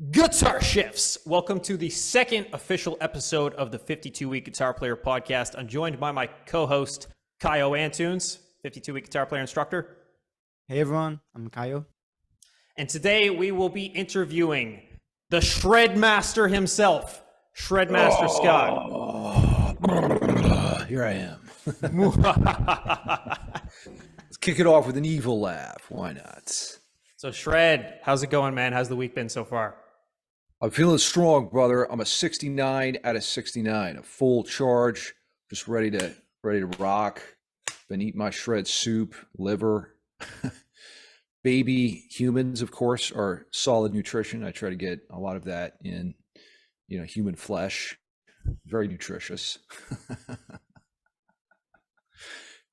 Guitar Shifts. Welcome to the second official episode of the 52-Week Guitar Player Podcast. I'm joined by my co-host, Caio Antunes, 52-Week Guitar Player Instructor. Hey everyone, I'm Caio. And today we will be interviewing the Shred Master himself, Shred Master Scott. Here I am. Let's kick it off with an evil laugh. Why not? So Shred, how's it going, man? How's the week been so far? I'm feeling strong, brother. I'm a 69 out of 69, a full charge, just ready to rock. Been eating my shred soup, liver. Baby humans, of course, are solid nutrition. I try to get a lot of that in, human flesh. Very nutritious.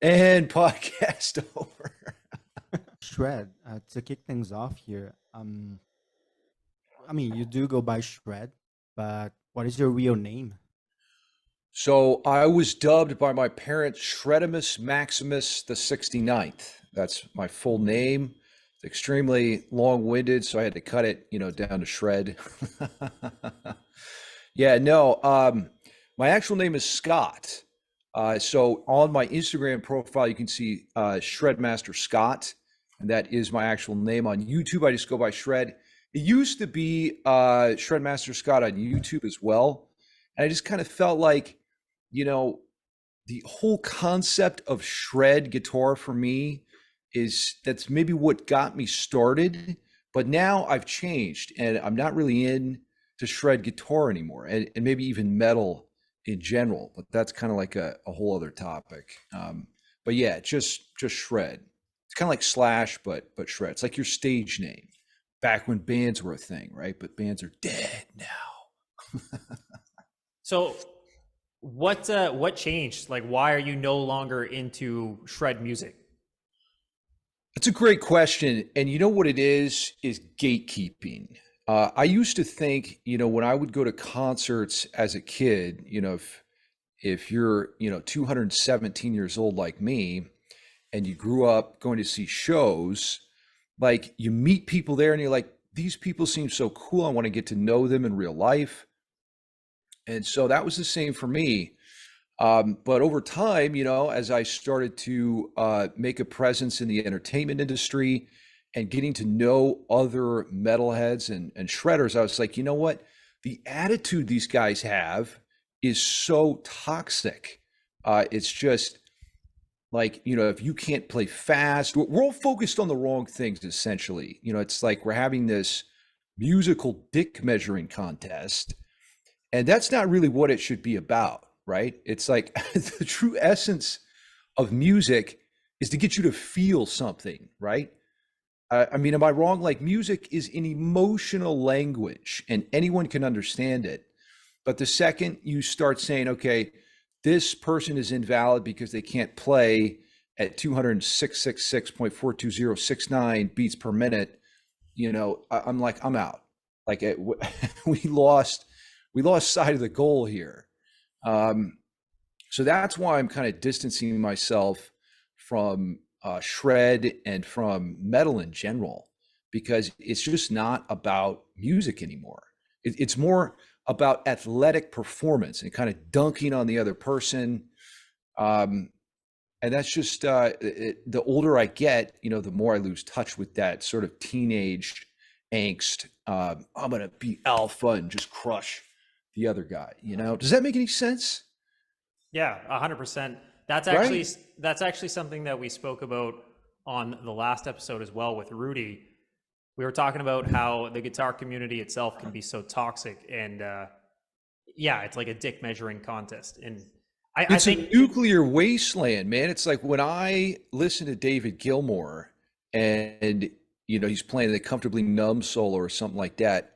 And podcast over. Shred, to kick things off here, you do go by Shred, but what is your real name? So I was dubbed by my parents Shredimus Maximus the 69th. That's my full name. It's extremely long-winded, so I had to cut it, down to Shred. My actual name is Scott. So on my Instagram profile, you can see Shredmaster Scott, and that is my actual name. On YouTube, I just go by Shred. It used to be Shredmaster Scott on YouTube as well. And I just kind of felt like, the whole concept of shred guitar for me that's maybe what got me started. But now I've changed and I'm not really into shred guitar anymore, and maybe even metal in general. But that's kind of like a whole other topic. But yeah, just shred. It's kind of like Slash, but shred. It's like your stage name back when bands were a thing, right? But bands are dead now. So what changed? Like, why are you no longer into shred music? That's a great question. And you know what it is gatekeeping. I used to think, when I would go to concerts as a kid, if you're, 217 years old like me, and you grew up going to see shows, like you meet people there and you're like, these people seem so cool. I want to get to know them in real life. And so that was the same for me. But over time, as I started to make a presence in the entertainment industry and getting to know other metalheads and shredders, I was like, you know what? The attitude these guys have is so toxic. It's just like, if you can't play fast, we're all focused on the wrong things, essentially. It's like we're having this musical dick measuring contest. And that's not really what it should be about, right? It's like the true essence of music is to get you to feel something, right? Am I wrong? Like, music is an emotional language and anyone can understand it. But the second you start saying, okay, this person is invalid because they can't play at 266.42069 beats per minute, I'm like, I'm out. Like, we lost sight of the goal here. So that's why I'm kind of distancing myself from shred and from metal in general, because it's just not about music anymore. It's more about athletic performance and kind of dunking on the other person. And that's just, the older I get, the more I lose touch with that sort of teenage angst. I'm going to be alpha and just crush the other guy. Does that make any sense? Yeah, 100%. That's actually something that we spoke about on the last episode as well with Rudy. We were talking about how the guitar community itself can be so toxic, and it's like a dick measuring contest. And I think a nuclear wasteland, man. It's like when I listen to David Gilmour and he's playing the Comfortably Numb solo or something like that,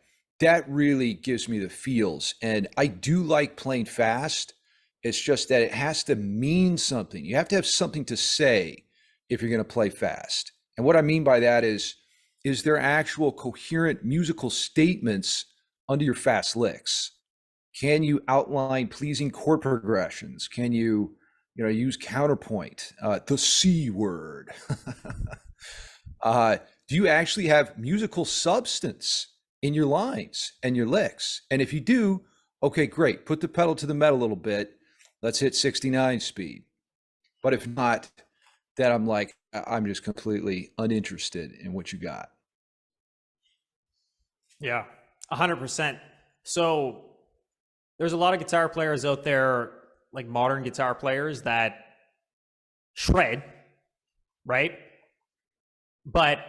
that really gives me the feels. And I do like playing fast. It's just that it has to mean something. You have to have something to say if you're going to play fast. And what I mean by that is there actual coherent musical statements under your fast licks? Can you outline pleasing chord progressions? Can you, use counterpoint, the C word? Do you actually have musical substance? in your lines and your licks. And if you do, okay, great. Put the pedal to the metal a little bit. Let's hit 69 speed. But if not, then I'm like, I'm just completely uninterested in what you got. Yeah, 100%. So there's a lot of guitar players out there, like modern guitar players, that shred, right? But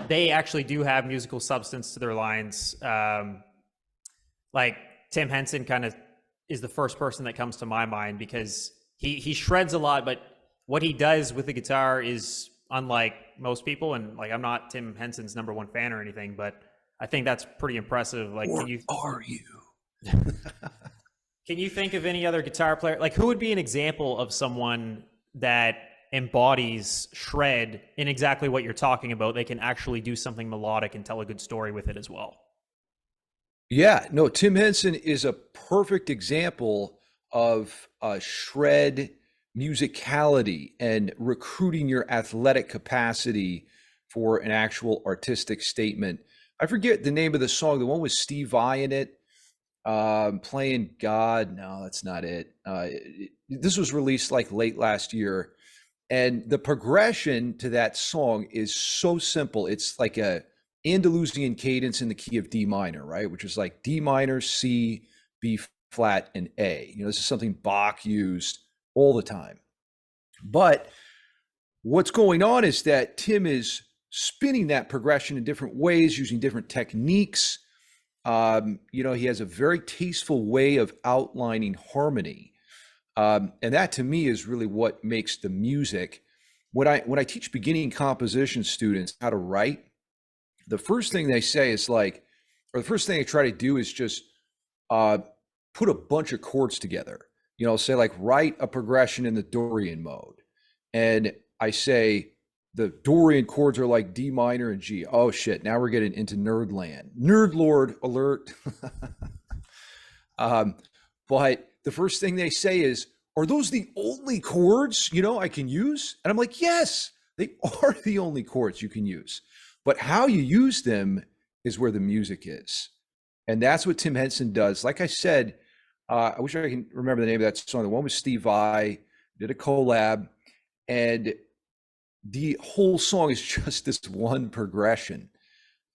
they actually do have musical substance to their lines. Like Tim Henson kind of is the first person that comes to my mind, because he shreds a lot, but what he does with the guitar is unlike most people. And like, I'm not Tim Henson's #1 fan or anything, but I think that's pretty impressive. Like, Or are you? can you think of any other guitar player? Like, who would be an example of someone that embodies shred in exactly what you're talking about? They can actually do something melodic and tell a good story with it as well. Yeah, no, Tim Henson is a perfect example of shred musicality and recruiting your athletic capacity for an actual artistic statement. I forget the name of the song. The one with Steve Vai in it, playing God. No, that's not it. This was released like late last year. And the progression to that song is so simple. It's like a Andalusian cadence in the key of D minor, right? Which is like D minor, C, B flat, and A. You know, this is something Bach used all the time. But what's going on is that Tim is spinning that progression in different ways, using different techniques. You know, he has a very tasteful way of outlining harmony. And that to me is really what makes the music. When I teach beginning composition students how to write, the first thing they say is like, or the first thing I try to do is just put a bunch of chords together. You know, say like, write a progression in the Dorian mode. And I say the Dorian chords are like D minor and G. Oh shit, now we're getting into nerd land. Nerd lord alert. But the first thing they say is, are those the only chords, you know, I can use? And I'm like, yes, they are the only chords you can use. But how you use them is where the music is. And that's what Tim Henson does. Like I said, I wish I can remember the name of that song. The one with Steve Vai, did a collab, and the whole song is just this one progression.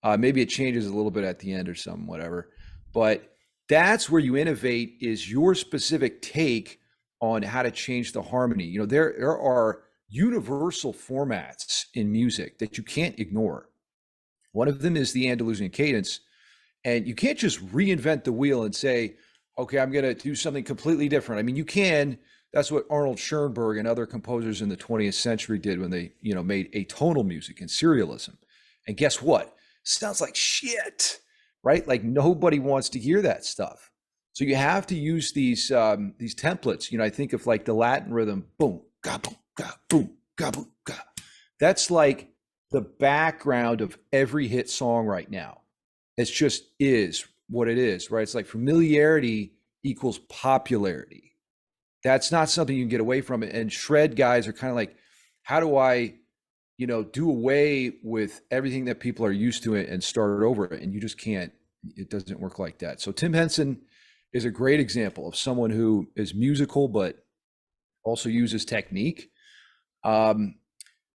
Maybe it changes a little bit at the end or something, whatever. But that's where you innovate, is your specific take on how to change the harmony. You know, there are universal formats in music that you can't ignore. One of them is the Andalusian cadence. And you can't just reinvent the wheel and say, okay, I'm going to do something completely different. I mean, you can. That's what Arnold Schoenberg and other composers in the 20th century did when they, you know, made atonal music and serialism. And guess what? Sounds like shit, right? Like nobody wants to hear that stuff. So you have to use these templates. You know, I think of like the Latin rhythm, boom, ga, boom, ga, boom, ga, boom, ga. That's like the background of every hit song right now. It just is what it is, right? It's like familiarity equals popularity. That's not something you can get away from. And shred guys are kind of like, how do I, you know, do away with everything that people are used to and start over? And you just can't. It doesn't work like that. So Tim Henson is a great example of someone who is musical, but also uses technique.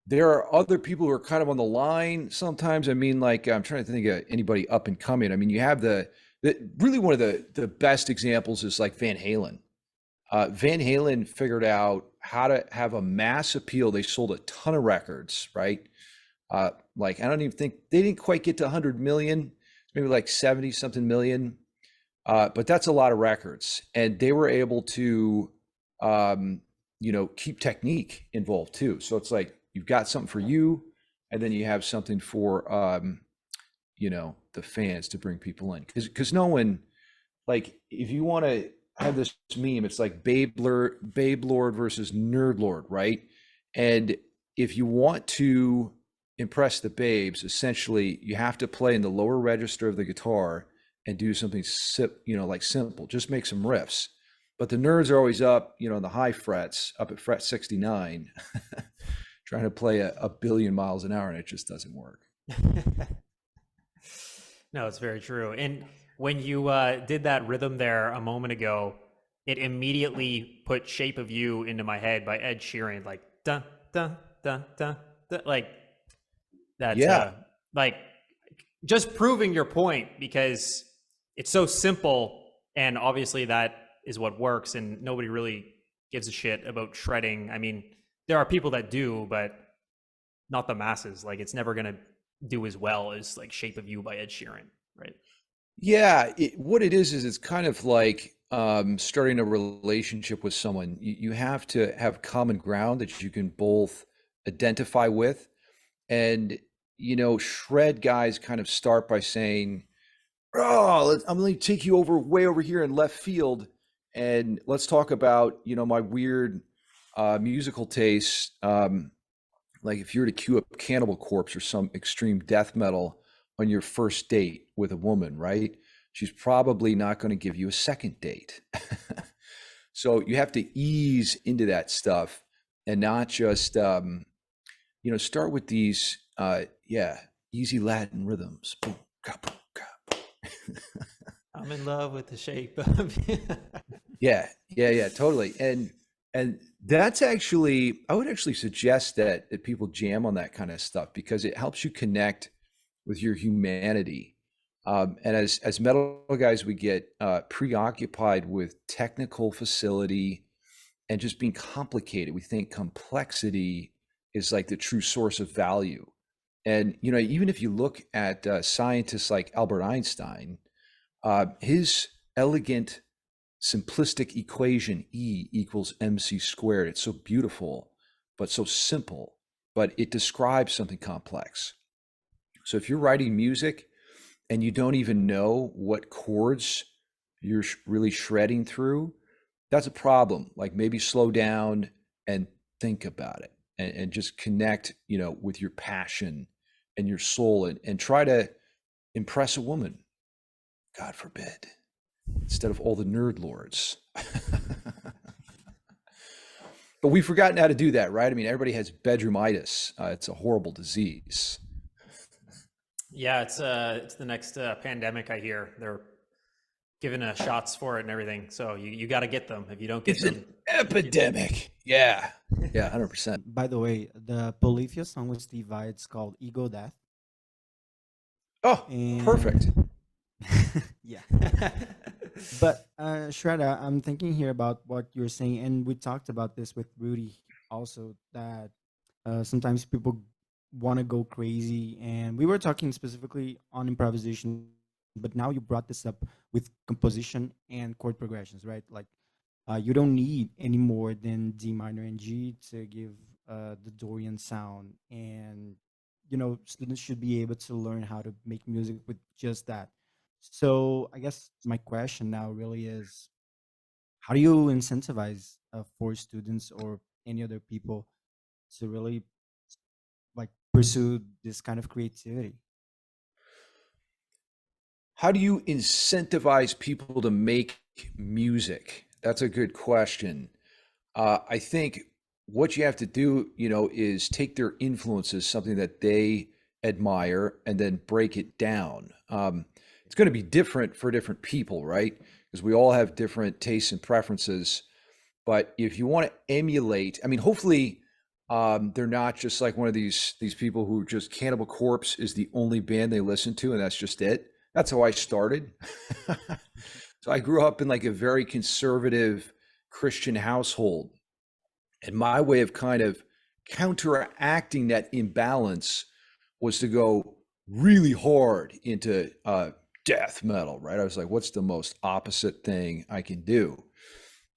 There are other people who are kind of on the line sometimes. I mean, like, I'm trying to think of anybody up and coming. I mean, you have the really one of the best examples is like Van Halen. Van Halen figured out how to have a mass appeal. They sold a ton of records, right? Like, I don't even think they didn't quite get to 100 million, maybe like 70 something million. But that's a lot of records. And they were able to, you know, keep technique involved too. So it's like, you've got something for you, and then you have something for, you know, the fans to bring people in. Because no one, like, if you want to have this meme, it's like Babe Lord versus Nerd Lord, right? And if you want to impress the babes, essentially, you have to play in the lower register of the guitar and do something, you know, like simple. Just make some riffs. But the nerds are always up, you know, in the high frets, up at fret 69. Trying to play a billion miles an hour, and it just doesn't work. No, it's very true. And when you did that rhythm there a moment ago, it immediately put "Shape of You" into my head by Ed Sheeran, like dun dun dun dun, dun like that's Yeah. like just proving your point because it's so simple, and obviously that is what works, and nobody really gives a shit about shredding. I mean, there are people that do, but not the masses. Like it's never gonna do as well as like "Shape of You" by Ed Sheeran, right? Yeah, what it is it's kind of like starting a relationship with someone. You have to have common ground that you can both identify with. And, shred guys kind of start by saying, "Oh, I'm going to take you way over here in left field, and let's talk about, my weird musical tastes. Like if you were to cue up Cannibal Corpse or some extreme death metal on your first date with a woman, right? She's probably not going to give you a second date. So you have to ease into that stuff and not just, start with these, easy Latin rhythms. Boom, ka, boom, ka, boom. I'm in love with the shape of you. Yeah, totally. And that's actually, I would actually suggest that people jam on that kind of stuff because it helps you connect with your humanity. And as metal guys, we get preoccupied with technical facility and just being complicated. We think complexity is like the true source of value. And even if you look at scientists like Albert Einstein, his elegant simplistic equation E equals mc squared. It's so beautiful, but so simple, but it describes something complex. So if you're writing music and you don't even know what chords you're really shredding through, that's a problem. Like maybe slow down and think about it and just connect, with your passion and your soul and try to impress a woman, God forbid, instead of all the nerd lords. But we've forgotten how to do that, right? I mean, everybody has bedroomitis. It's a horrible disease. Yeah, it's the next pandemic. I hear they're giving shots for it and everything. So you got to get them. If you don't get It's an them, epidemic. Yeah. Yeah, 100%. By the way, the Polyphia song with Steve Vai, it's called Ego Death. Oh, perfect. And yeah. But Shredda, I'm thinking here about what you're saying, and we talked about this with Rudy also, that sometimes people want to go crazy, and we were talking specifically on improvisation, but now you brought this up with composition and chord progressions, right? Like you don't need any more than D minor and G to give the Dorian sound, and students should be able to learn how to make music with just that. So I guess my question now really is, how do you incentivize for students or any other people to really like pursue this kind of creativity? How do you incentivize people to make music? That's a good question. I think what you have to do, is take their influences, something that they admire, and then break it down. It's going to be different for different people, right? Because we all have different tastes and preferences. But if you want to emulate, I mean, hopefully, they're not just like one of these people who just Cannibal Corpse is the only band they listen to, and that's just it. That's how I started. So I grew up in like a very conservative Christian household. And my way of kind of counteracting that imbalance was to go really hard into death metal, right? I was like, what's the most opposite thing I can do?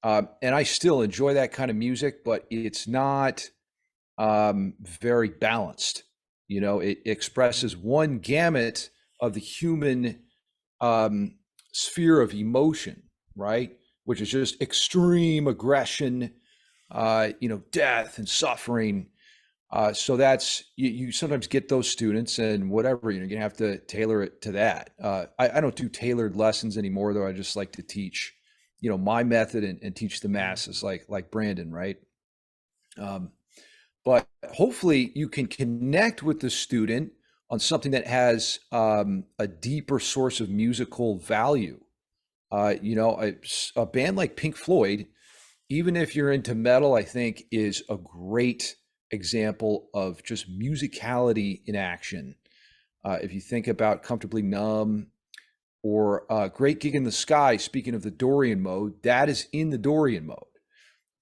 And I still enjoy that kind of music, but it's not very balanced. It expresses one gamut of the human sphere of emotion, right? Which is just extreme aggression, death and suffering. So that's you sometimes get those students and whatever, you're gonna have to tailor it to that. I don't do tailored lessons anymore, though. I just like to teach, my method and teach the masses like Brandon, right? But hopefully you can connect with the student on something that has a deeper source of musical value. You know, a band like Pink Floyd, even if you're into metal, I think is a great example of just musicality in action. If you think about Comfortably Numb or Great Gig in the Sky, speaking of the Dorian mode, that is in the Dorian mode.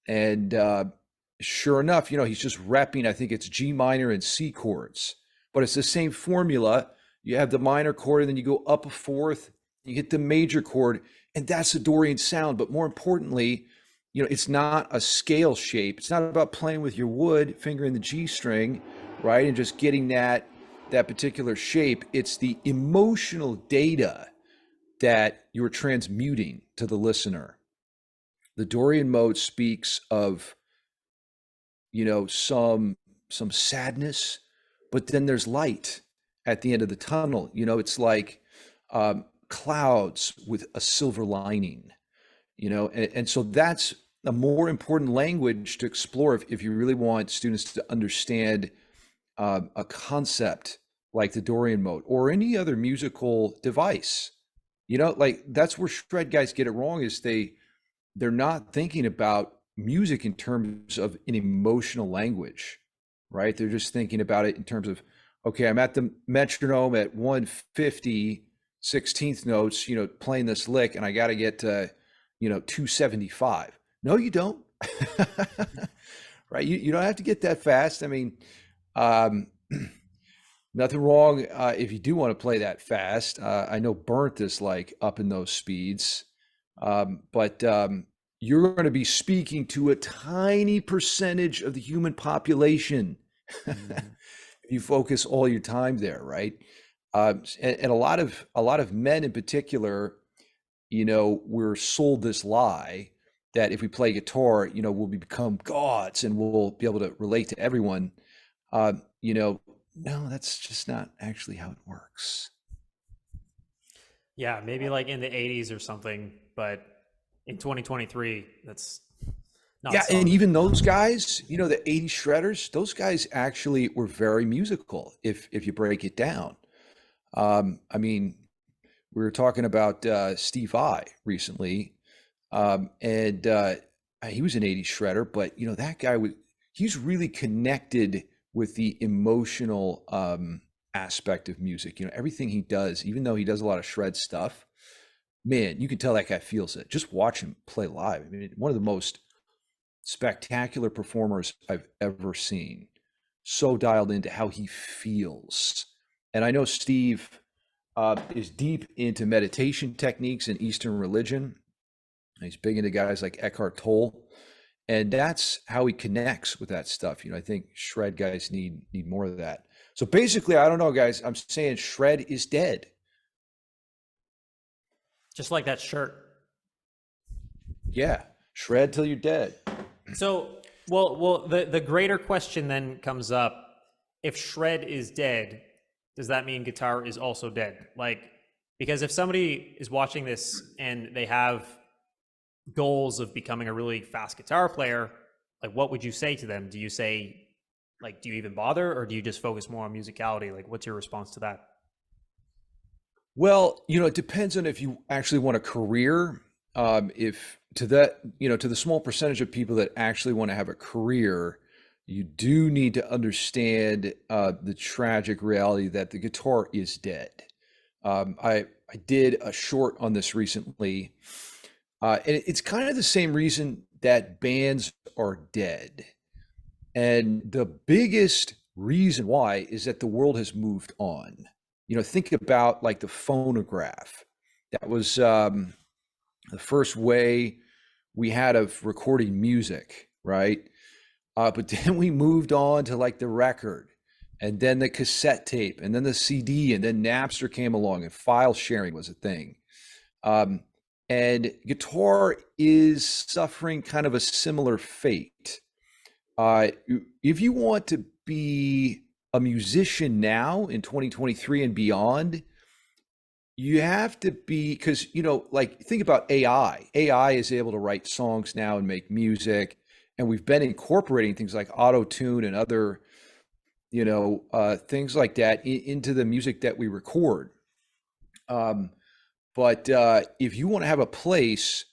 And sure enough, you know, he's just repping, I think it's G minor and C chords, but it's the same formula. You have the minor chord, and then you go up a fourth, you hit the major chord, and that's the Dorian sound. But more importantly, you know, it's not a scale shape. It's not about playing with your wood, fingering the G string, right, and just getting that particular shape. It's the emotional data that you're transmuting to the listener. The Dorian mode speaks of, you know, some sadness, but then there's light at the end of the tunnel. You know, it's like clouds with a silver lining, you know, and so that's a more important language to explore if you really want students to understand a concept like the Dorian mode or any other musical device. You know, like that's where shred guys get it wrong, is they're not thinking about music in terms of an emotional language, right? They're just thinking about it in terms of, okay, I'm at the metronome at 150 16th notes, you know, playing this lick, and I got to get to, you know, 275. No, you don't. Right? You don't have to get that fast. I mean, nothing wrong if you do want to play that fast. I know Burnt is like up in those speeds, but you're going to be speaking to a tiny percentage of the human population. If you focus all your time there, right? And a lot of men in particular, you know, we're sold this lie that if we play guitar, you know, we'll become gods and we'll be able to relate to everyone. You know, no, that's just not actually how it works. Yeah, maybe like in the 80s or something, but in 2023, that's not Yeah, so. and even those guys, you know, the 80 shredders, those guys actually were very musical if you break it down. I mean, we were talking about Steve Vai recently, and he was an 80s shredder, but you know, that guy he's really connected with the emotional aspect of music. You know, everything he does, even though he does a lot of shred stuff, man, you can tell that guy feels it. Just watch him play live. I mean, one of the most spectacular performers I've ever seen. So dialed into how he feels. And I know Steve is deep into meditation techniques and Eastern religion. He's big into guys like Eckhart Tolle. And that's how he connects with that stuff. You know, I think shred guys need more of that. So basically, I don't know, guys, I'm saying shred is dead. Just like that shirt. Yeah, shred till you're dead. So, well, the greater question then comes up: if shred is dead, does that mean guitar is also dead? Like, because if somebody is watching this and they have goals of becoming a really fast guitar player, like, what would you say to them? Do you say, like, do you even bother, or do you just focus more on musicality? Like, what's your response to that? Well, you know, it depends on if you actually want a career. If to that, you know, to the small percentage of people that actually want to have a career, you do need to understand the tragic reality that the guitar is dead. I did a short on this recently, and it's kind of the same reason that bands are dead. And the biggest reason why is that the world has moved on. You know, think about like the phonograph. That was the first way we had of recording music, right? But then we moved on to like the record, and then the cassette tape, and then the CD, and then Napster came along, and file sharing was a thing. And guitar is suffering kind of a similar fate. If you want to be a musician now in 2023 and beyond, you have to be, because, you know, like think about AI. AI is able to write songs now and make music. And we've been incorporating things like auto tune and other things like that into the music that we record. But if you want to have a place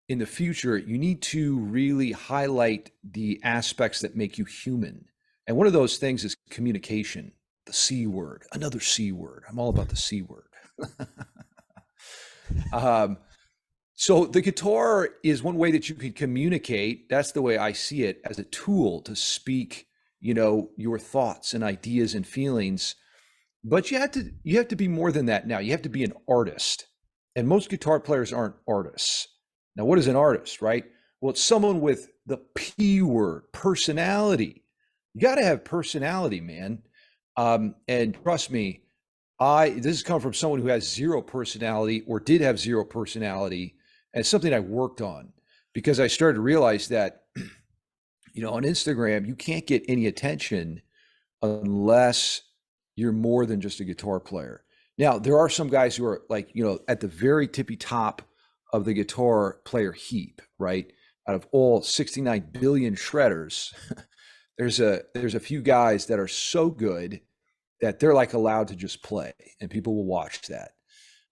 in the future, you need to really highlight the aspects that make you human. And one of those things is communication, the C word, another C word. I'm all about the C word. So the guitar is one way that you can communicate. That's the way I see it, as a tool to speak, your thoughts and ideas and feelings. But you have to be more than that now. You have to be an artist. And most guitar players aren't artists. Now, what is an artist, right? Well, it's someone with the P word, personality. You got to have personality, man. And trust me, this has come from someone who has zero personality, or did have zero personality. And it's something I worked on, because I started to realize that, on Instagram, you can't get any attention unless you're more than just a guitar player. Now, there are some guys who are like, at the very tippy top of the guitar player heap, right? Out of all 69 billion shredders, there's a few guys that are so good that they're like allowed to just play, and people will watch that.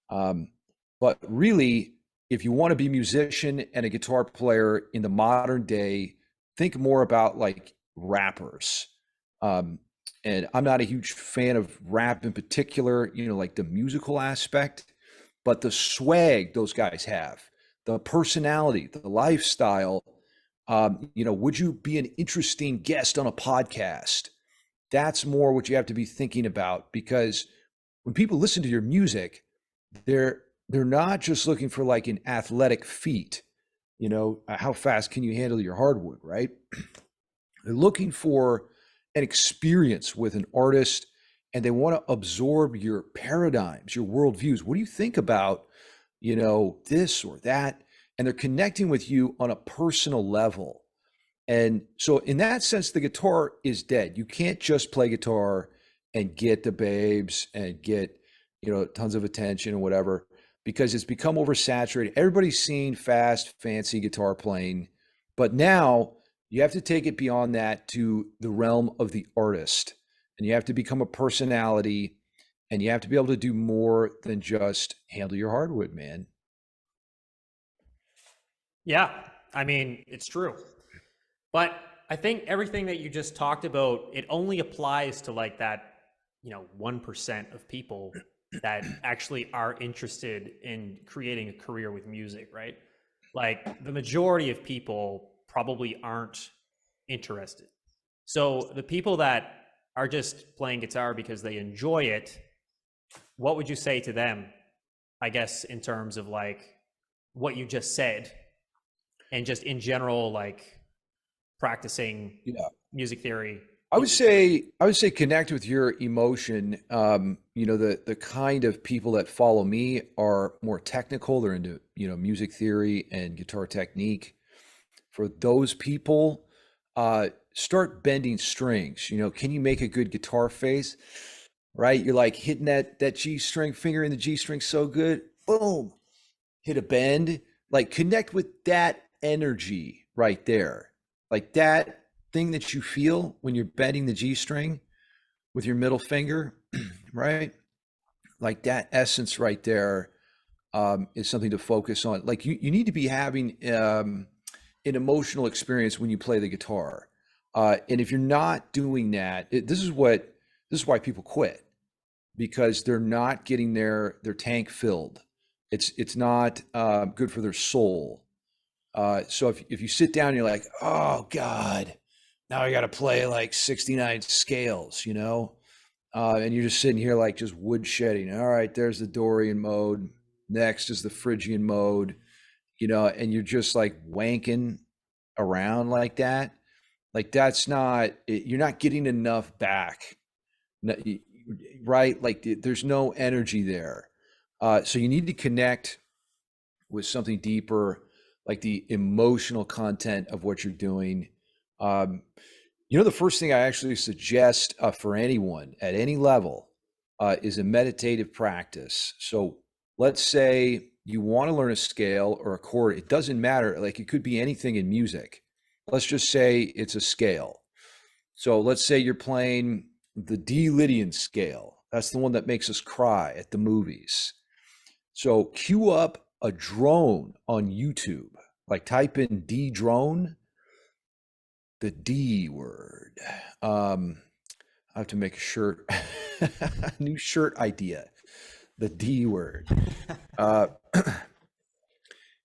But really, if you want to be a musician and a guitar player in the modern day, think more about like rappers. And I'm not a huge fan of rap in particular, like the musical aspect, but the swag those guys have, the personality, the lifestyle. Would you be an interesting guest on a podcast? That's more what you have to be thinking about, because when people listen to your music, they're not just looking for like an athletic feat, how fast can you handle your hardwood, right? They're looking for an experience with an artist, and they want to absorb your paradigms, your worldviews. What do you think about, this or that? And they're connecting with you on a personal level. And so in that sense, the guitar is dead. You can't just play guitar and get the babes and get, tons of attention or whatever, because it's become oversaturated. Everybody's seen fast, fancy guitar playing, but now you have to take it beyond that to the realm of the artist, and you have to become a personality, and you have to be able to do more than just handle your hardwood, man. Yeah, I mean, it's true. But I think everything that you just talked about, it only applies to like that, 1% of people that actually are interested in creating a career with music, right? Like the majority of people probably aren't interested. So the people that are just playing guitar because they enjoy it, what would you say to them, I guess, in terms of like what you just said, and just in general, like practicing music theory? I would say connect with your emotion. The kind of people that follow me are more technical. They're into, music theory and guitar technique. For those people, start bending strings. Can you make a good guitar face? Right? You're like hitting that G string, finger in the G string so good. Boom. Hit a bend. Like connect with that energy right there. Like that thing that you feel when you're bending the G string with your middle finger, right? Like that essence right there is something to focus on. Like you need to be having an emotional experience when you play the guitar. And if you're not doing that, this is why people quit, because they're not getting their tank filled. It's not good for their soul. So if you sit down and you're like, oh God, now I got to play like 69 scales, and you're just sitting here like just wood shedding. All right, there's the Dorian mode. Next is the Phrygian mode, and you're just like wanking around like that. Like you're not getting enough back, right? Like there's no energy there. So you need to connect with something deeper, like the emotional content of what you're doing. The first thing I actually suggest for anyone at any level is a meditative practice. So let's say you want to learn a scale or a chord. It doesn't matter. Like it could be anything in music. Let's just say it's a scale. So let's say you're playing the D Lydian scale. That's the one that makes us cry at the movies. So cue up a drone on YouTube, like type in D drone, the D word. I have to make a shirt, new shirt idea, the D word.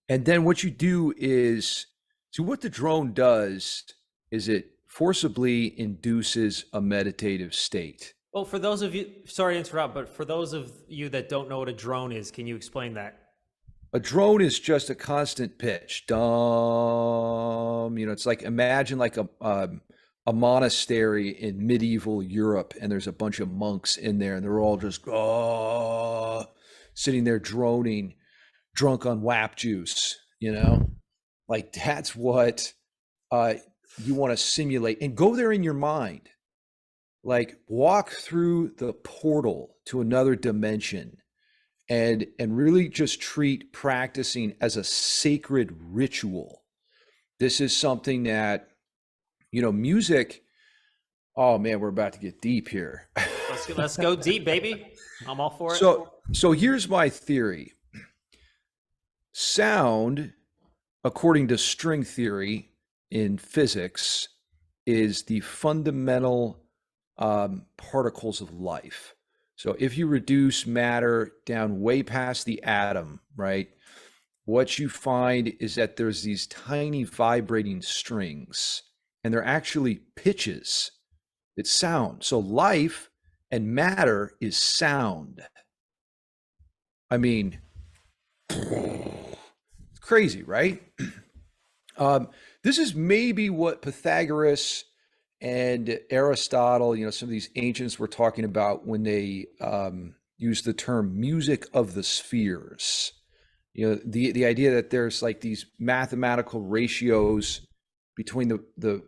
And then what you do is, so what the drone does is it forcibly induces a meditative state. Well, for those of you, sorry to interrupt, but for those of you that don't know what a drone is, can you explain that? A drone is just a constant pitch. Dum, it's like, imagine like a monastery in medieval Europe, and there's a bunch of monks in there, and they're all just sitting there droning, drunk on WAP juice, like that's what you want to simulate, and go there in your mind, like walk through the portal to another dimension, and really just treat practicing as a sacred ritual. This is something that, music. Oh man, we're about to get deep here. Let's go deep, baby. I'm all for it. So here's my theory. Sound, according to string theory in physics, is the fundamental particles of life. So if you reduce matter down way past the atom, right, what you find is that there's these tiny vibrating strings, and they're actually pitches. It's sound. So life and matter is sound. I mean, crazy, right? This is maybe what Pythagoras and Aristotle, some of these ancients were talking about when they used the term music of the spheres. The idea that there's like these mathematical ratios between the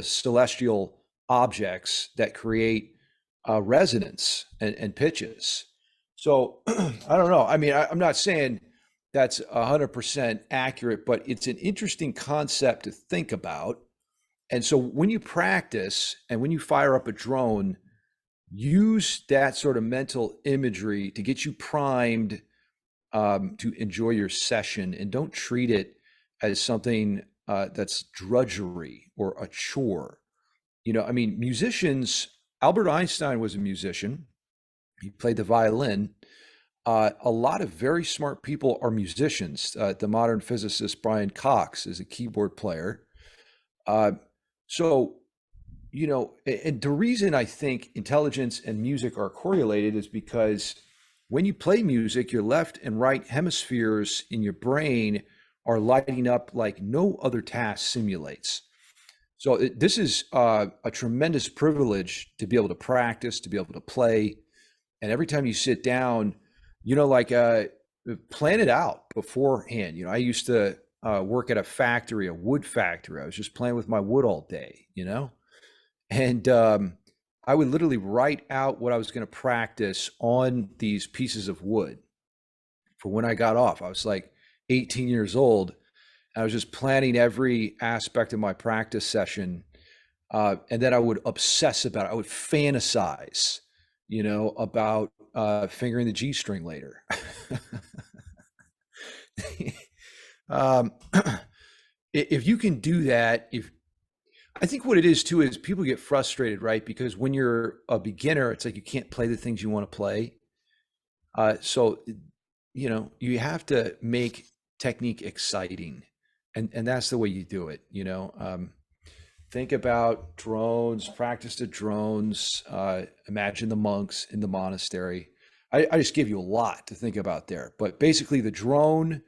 celestial objects that create resonance and pitches. So I don't know. I mean, I'm not saying that's 100% accurate, but it's an interesting concept to think about. And so when you practice and when you fire up a drone, use that sort of mental imagery to get you primed to enjoy your session, and don't treat it as something that's drudgery or a chore. I mean, musicians, Albert Einstein was a musician. He played the violin. A lot of very smart people are musicians. The modern physicist Brian Cox is a keyboard player. So, and the reason I think intelligence and music are correlated is because when you play music, your left and right hemispheres in your brain are lighting up like no other task simulates. So this is a tremendous privilege to be able to practice, to be able to play. And every time you sit down, plan it out beforehand. I used to work at a wood factory. I was just playing with my wood all day, and I would literally write out what I was going to practice on these pieces of wood for when I got off. I was like 18 years old. I was just planning every aspect of my practice session. And then I would obsess about it. I would fantasize, about fingering the G string later. If you can do that, I think what it is too is people get frustrated, right? Because when you're a beginner, it's like you can't play the things you want to play. So you have to make technique exciting, and that's the way you do it. Think about drones, practice the drones, imagine the monks in the monastery. I just gave you a lot to think about there, but basically the drone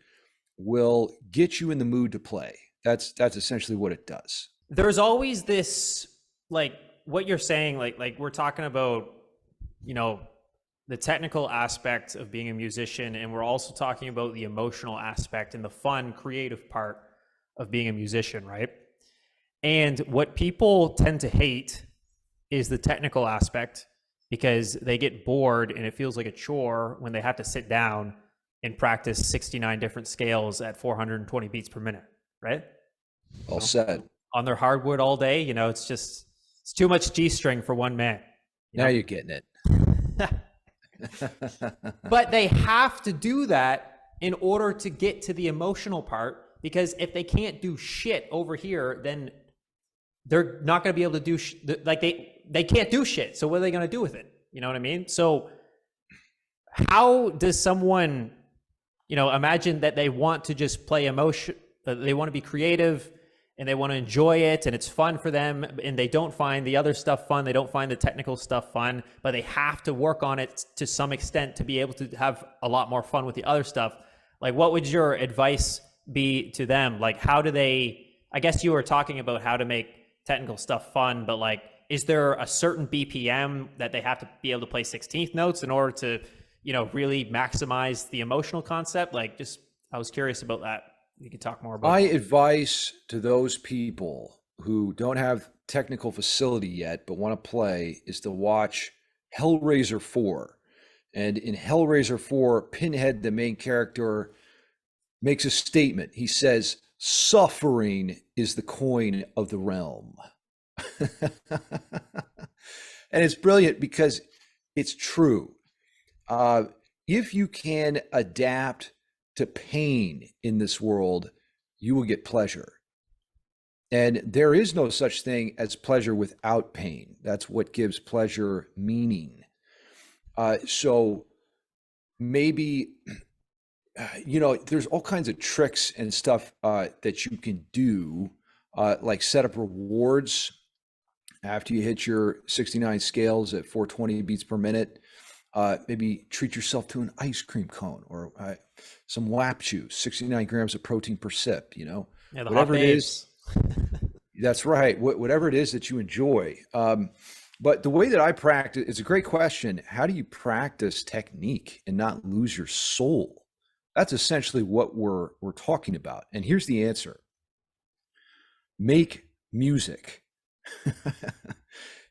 will get you in the mood to play. That's essentially what it does. There's always this, like what you're saying, like we're talking about, the technical aspect of being a musician, and we're also talking about the emotional aspect and the fun, creative part of being a musician, right? And what people tend to hate is the technical aspect, because they get bored and it feels like a chore when they have to sit down and practice 69 different scales at 420 beats per minute, right? All said. On their hardwood all day, it's It's too much G-string for one man. Now you're getting it. But they have to do that in order to get to the emotional part, because if they can't do shit over here, then they're not going to be able to do like they can't do shit. So what are they going to do with it? You know what I mean? So how does someone, imagine that they want to just play emotion, they want to be creative and they want to enjoy it and it's fun for them, and they don't find the other stuff fun, they don't find the technical stuff fun, but they have to work on it to some extent to be able to have a lot more fun with the other stuff. Like, what would your advice be to them? Like, how do they, I guess you were talking about how to make technical stuff fun, but like, is there a certain BPM that they have to be able to play 16th notes in order to, really maximize the emotional concept? Like, just, I was curious about that. You could talk more about My that. advice to those people who don't have technical facility yet but want to play is to watch Hellraiser 4. And in Hellraiser 4, Pinhead, the main character, makes a statement. He says, "Suffering is the coin of the realm." And it's brilliant because it's true. If you can adapt to pain in this world, you will get pleasure. And there is no such thing as pleasure without pain. That's what gives pleasure meaning. So maybe, there's all kinds of tricks and stuff that you can do, like set up rewards after you hit your 69 scales at 420 beats per minute. Maybe treat yourself to an ice cream cone or some WAP juice, 69 grams of protein per sip, Yeah, the whatever hot it is. That's right. Whatever it is that you enjoy. But the way that I practice, it's a great question. How do you practice technique and not lose your soul? That's essentially what we're talking about. And here's the answer. Make music.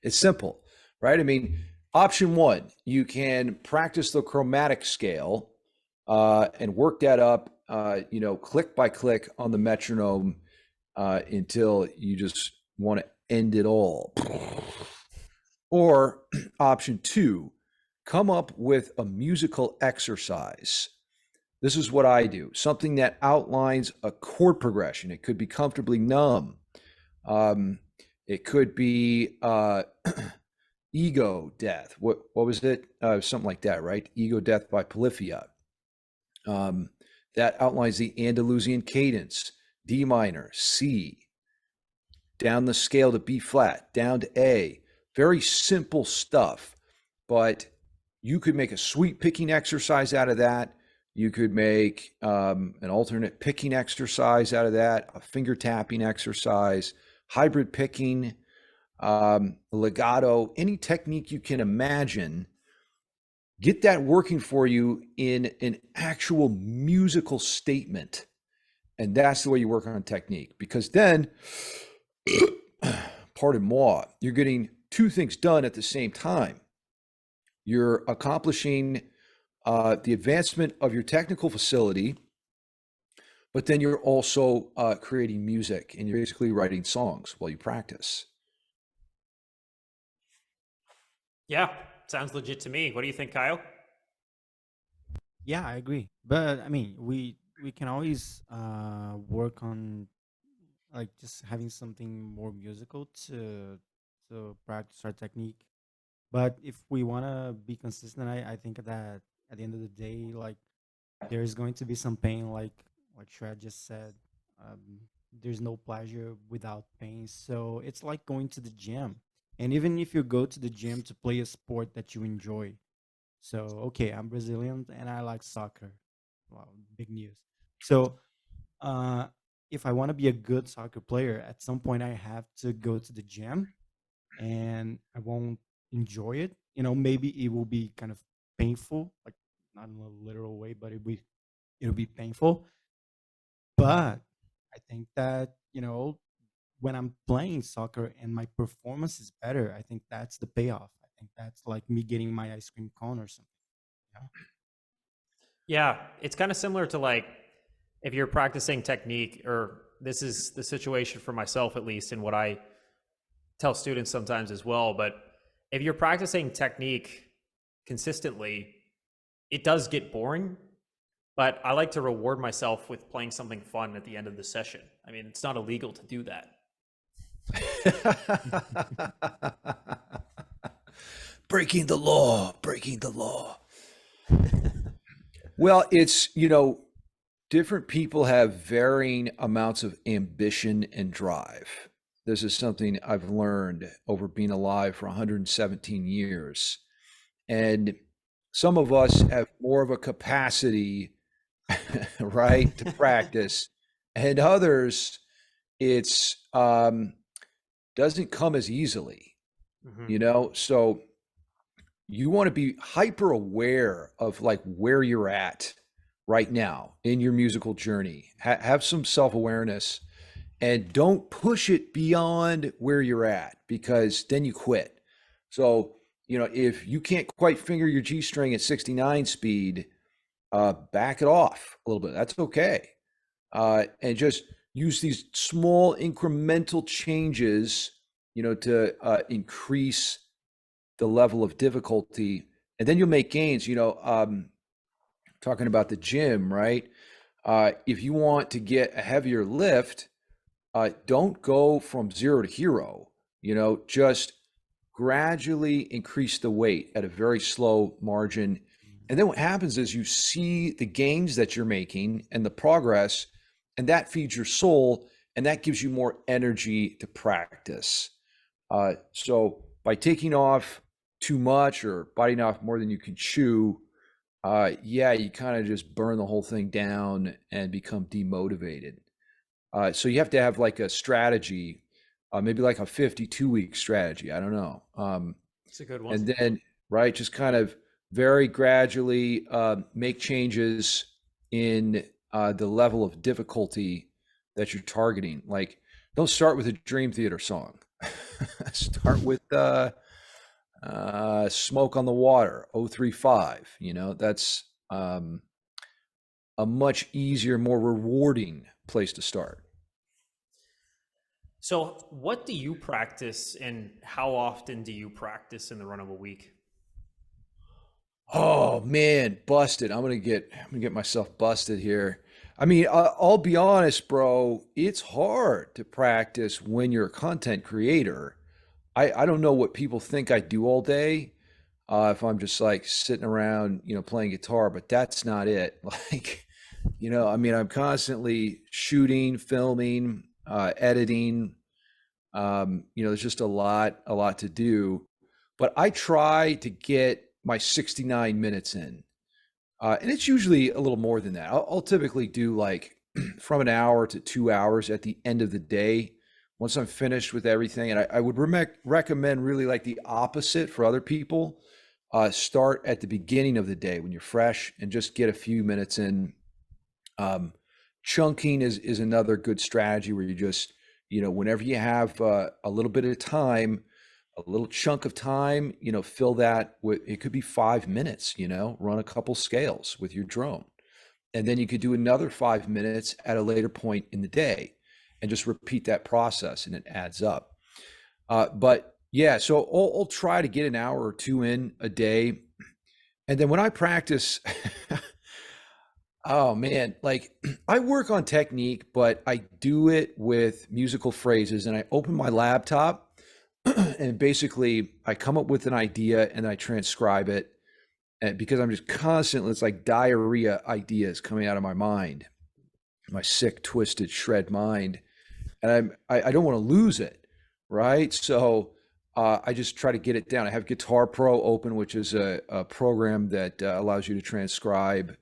It's simple, right? I mean, option one, you can practice the chromatic scale and work that up, click by click on the metronome until you just want to end it all. Or option two, come up with a musical exercise. This is what I do, something that outlines a chord progression. It could be comfortably numb. It could be Ego Death. What was it? Something like that, right? Ego Death by Polyphia. That outlines the Andalusian cadence, D minor, C, down the scale to B flat, down to A. Very simple stuff, but you could make a sweep picking exercise out of that. You could make an alternate picking exercise out of that, a finger tapping exercise, hybrid picking, legato, any technique you can imagine. Get that working for you in an actual musical statement. And that's the way you work on technique, because then, pardon moi, you're getting two things done at the same time. You're accomplishing the advancement of your technical facility, but then you're also creating music, and you're basically writing songs while you practice. Yeah, sounds legit to me. What do you think, Caio? Yeah, I agree. But I mean, we can always work on like just having something more musical to practice our technique. But if we want to be consistent, I think that at the end of the day, like there is going to be some pain, like Shred just said. Um, there's no pleasure without pain. So it's like going to the gym. And even if you go to the gym to play a sport that you enjoy, so okay, I'm Brazilian and I like soccer. Wow, big news. So uh, if I want to be a good soccer player, at some point I have to go to the gym, and I won't enjoy it. Maybe it will be kind of painful, like not in a literal way, but it'll be painful. But I think that when I'm playing soccer and my performance is better, I think that's the payoff. I think that's like me getting my ice cream cone or something. Yeah. Yeah, it's kind of similar to like if you're practicing technique, or this is the situation for myself at least, and what I tell students sometimes as well, but if you're practicing technique consistently, it does get boring. But I like to reward myself with playing something fun at the end of the session. I mean, it's not illegal to do that. Breaking the law, breaking the law. Well, it's, different people have varying amounts of ambition and drive. This is something I've learned over being alive for 117 years. And some of us have more of a capacity, right, to practice, and others, it's doesn't come as easily, So you want to be hyper aware of like where you're at right now in your musical journey. Have some self-awareness and don't push it beyond where you're at, because then you quit. So, if you can't quite finger your G string at 69 speed, back it off a little bit. That's okay. And just use these small incremental changes, to increase the level of difficulty, and then you'll make gains. Talking about the gym, right? If you want to get a heavier lift, don't go from 0 to hero. Just gradually increase the weight at a very slow margin. And then what happens is you see the gains that you're making and the progress, and that feeds your soul, and that gives you more energy to practice. So by taking off too much or biting off more than you can chew, you kind of just burn the whole thing down and become demotivated. So you have to have like a strategy, maybe like a 52-week strategy. I don't know. It's a good one. And then, right, just kind of very gradually make changes in the level of difficulty that you're targeting. Like, don't start with a Dream Theater song. Start with Smoke on the Water, 035. That's a much easier, more rewarding place to start. So what do you practice, and how often do you practice in the run of a week? Oh man, busted. I'm gonna get myself busted here. I mean, I'll be honest, bro. It's hard to practice when you're a content creator. I don't know what people think I do all day. If I'm just like sitting around, playing guitar, but that's not it. Like, I mean, I'm constantly shooting, filming, editing. There's just a lot to do, but I try to get my 69 minutes in. And it's usually a little more than that. I'll typically do like from an hour to 2 hours at the end of the day, once I'm finished with everything. And I would recommend really like the opposite for other people. Start at the beginning of the day when you're fresh and just get a few minutes in. Chunking is another good strategy where you just, whenever you have a little bit of time, a little chunk of time, fill that with, it could be 5 minutes, run a couple scales with your drone. And then you could do another 5 minutes at a later point in the day and just repeat that process, and it adds up. But yeah, so I'll try to get an hour or two in a day. And then when I practice, oh man, like I work on technique, but I do it with musical phrases, and I open my laptop and basically I come up with an idea and I transcribe it, and because I'm just constantly, it's like diarrhea ideas coming out of my mind, my sick, twisted, shred mind. And I don't want to lose it. Right. So I just try to get it down. I have Guitar Pro open, which is a program that allows you to transcribe,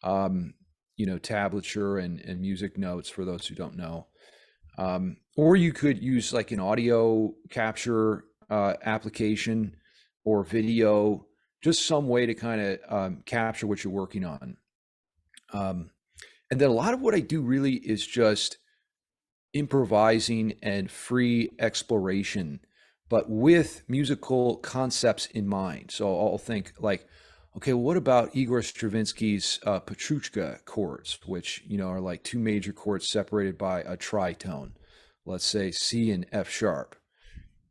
tablature and music notes for those who don't know. Or you could use like an audio capture application or video, just some way to kind of capture what you're working on. And then a lot of what I do really is just improvising and free exploration, but with musical concepts in mind. So I'll think like, okay, well, what about Igor Stravinsky's Petrushka chords, which, are like two major chords separated by a tritone, let's say C and F sharp.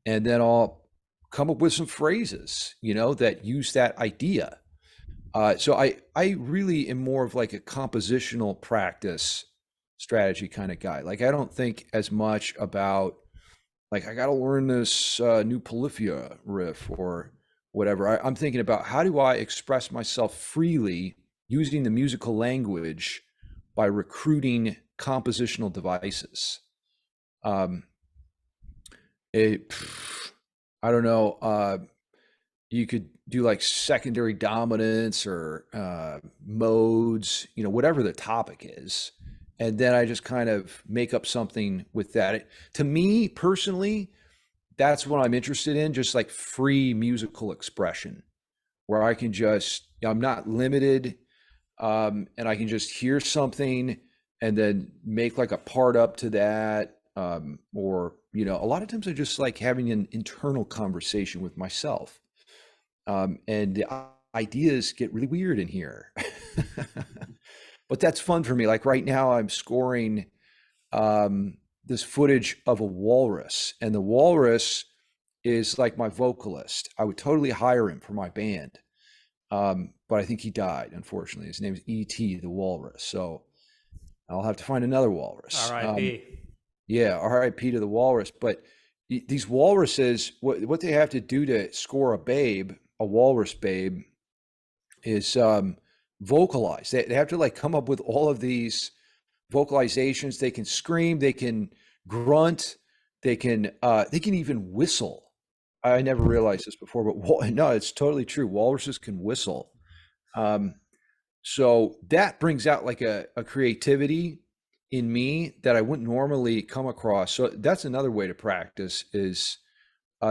and then I'll come up with some phrases, that use that idea. So I really am more of like a compositional practice strategy kind of guy. Like I don't think as much about like I got to learn this new Polyphia riff or whatever. I'm thinking about how do I express myself freely using the musical language by recruiting compositional devices. It, I don't know. You could do like secondary dominance or modes, whatever the topic is. And then I just kind of make up something with that. To me personally, that's what I'm interested in, just like free musical expression where I can just, I'm not limited, and I can just hear something and then make like a part up to that. Or, a lot of times I just like having an internal conversation with myself. And the ideas get really weird in here. But that's fun for me. Like right now I'm scoring this footage of a walrus, and the walrus is like my vocalist. I would totally hire him for my band. But I think he died, unfortunately. His name is E.T. the Walrus. So I'll have to find another walrus. R.I.P. Yeah, R.I.P. to the walrus. But these walruses, what they have to do to score a walrus babe, is vocalize. They have to like come up with all of these vocalizations. They can scream, they can grunt, they can even whistle. I never realized this before, but no, it's totally true. Walruses can whistle. So that brings out like a creativity in me that I wouldn't normally come across. So that's another way to practice is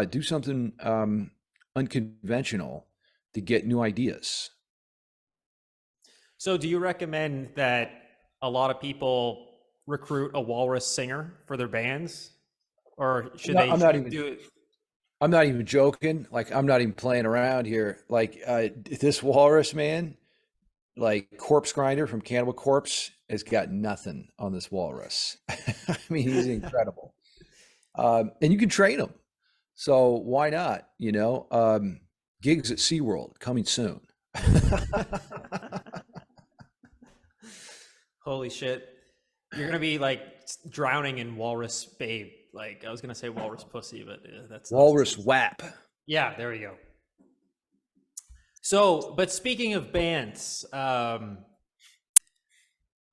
do something unconventional to get new ideas. So do you recommend that a lot of people recruit a walrus singer for their bands? Or should they do it? I'm not even joking. Like, I'm not even playing around here. Like, this walrus, man, like Corpse Grinder from Cannibal Corpse has got nothing on this walrus. I mean, he's incredible. And you can train him. So why not? Gigs at SeaWorld coming soon. Holy shit. You're going to be like drowning in walrus babe. Like I was going to say walrus pussy, but that's walrus WAP. Yeah, there we go. So, but speaking of bands, do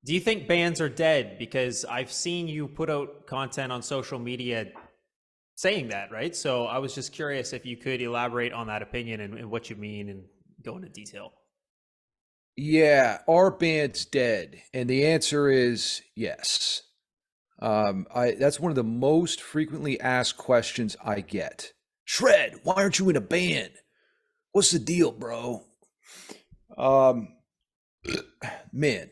you think bands are dead? Because I've seen you put out content on social media saying that, right? So I was just curious if you could elaborate on that opinion and what you mean and go into detail. Yeah, our band's dead. And the answer is yes. That's one of the most frequently asked questions I get. Shred, why aren't you in a band? What's the deal, bro? Man,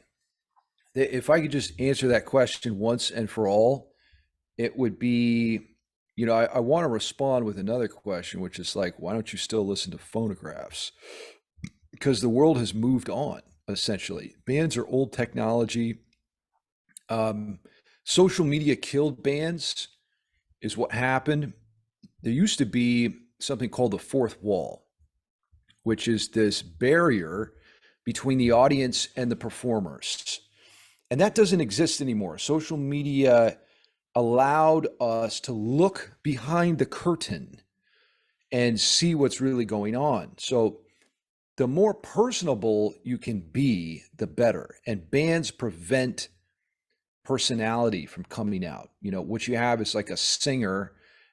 if I could just answer that question once and for all, it would be, I want to respond with another question, which is like, why don't you still listen to phonographs? Because the world has moved on, essentially. Bands are old technology. Social media killed bands is what happened. There used to be something called the fourth wall, which is this barrier between the audience and the performers. And that doesn't exist anymore. Social media allowed us to look behind the curtain and see what's really going on. So the more personable you can be, the better. And bands prevent personality from coming out. What you have is like a singer,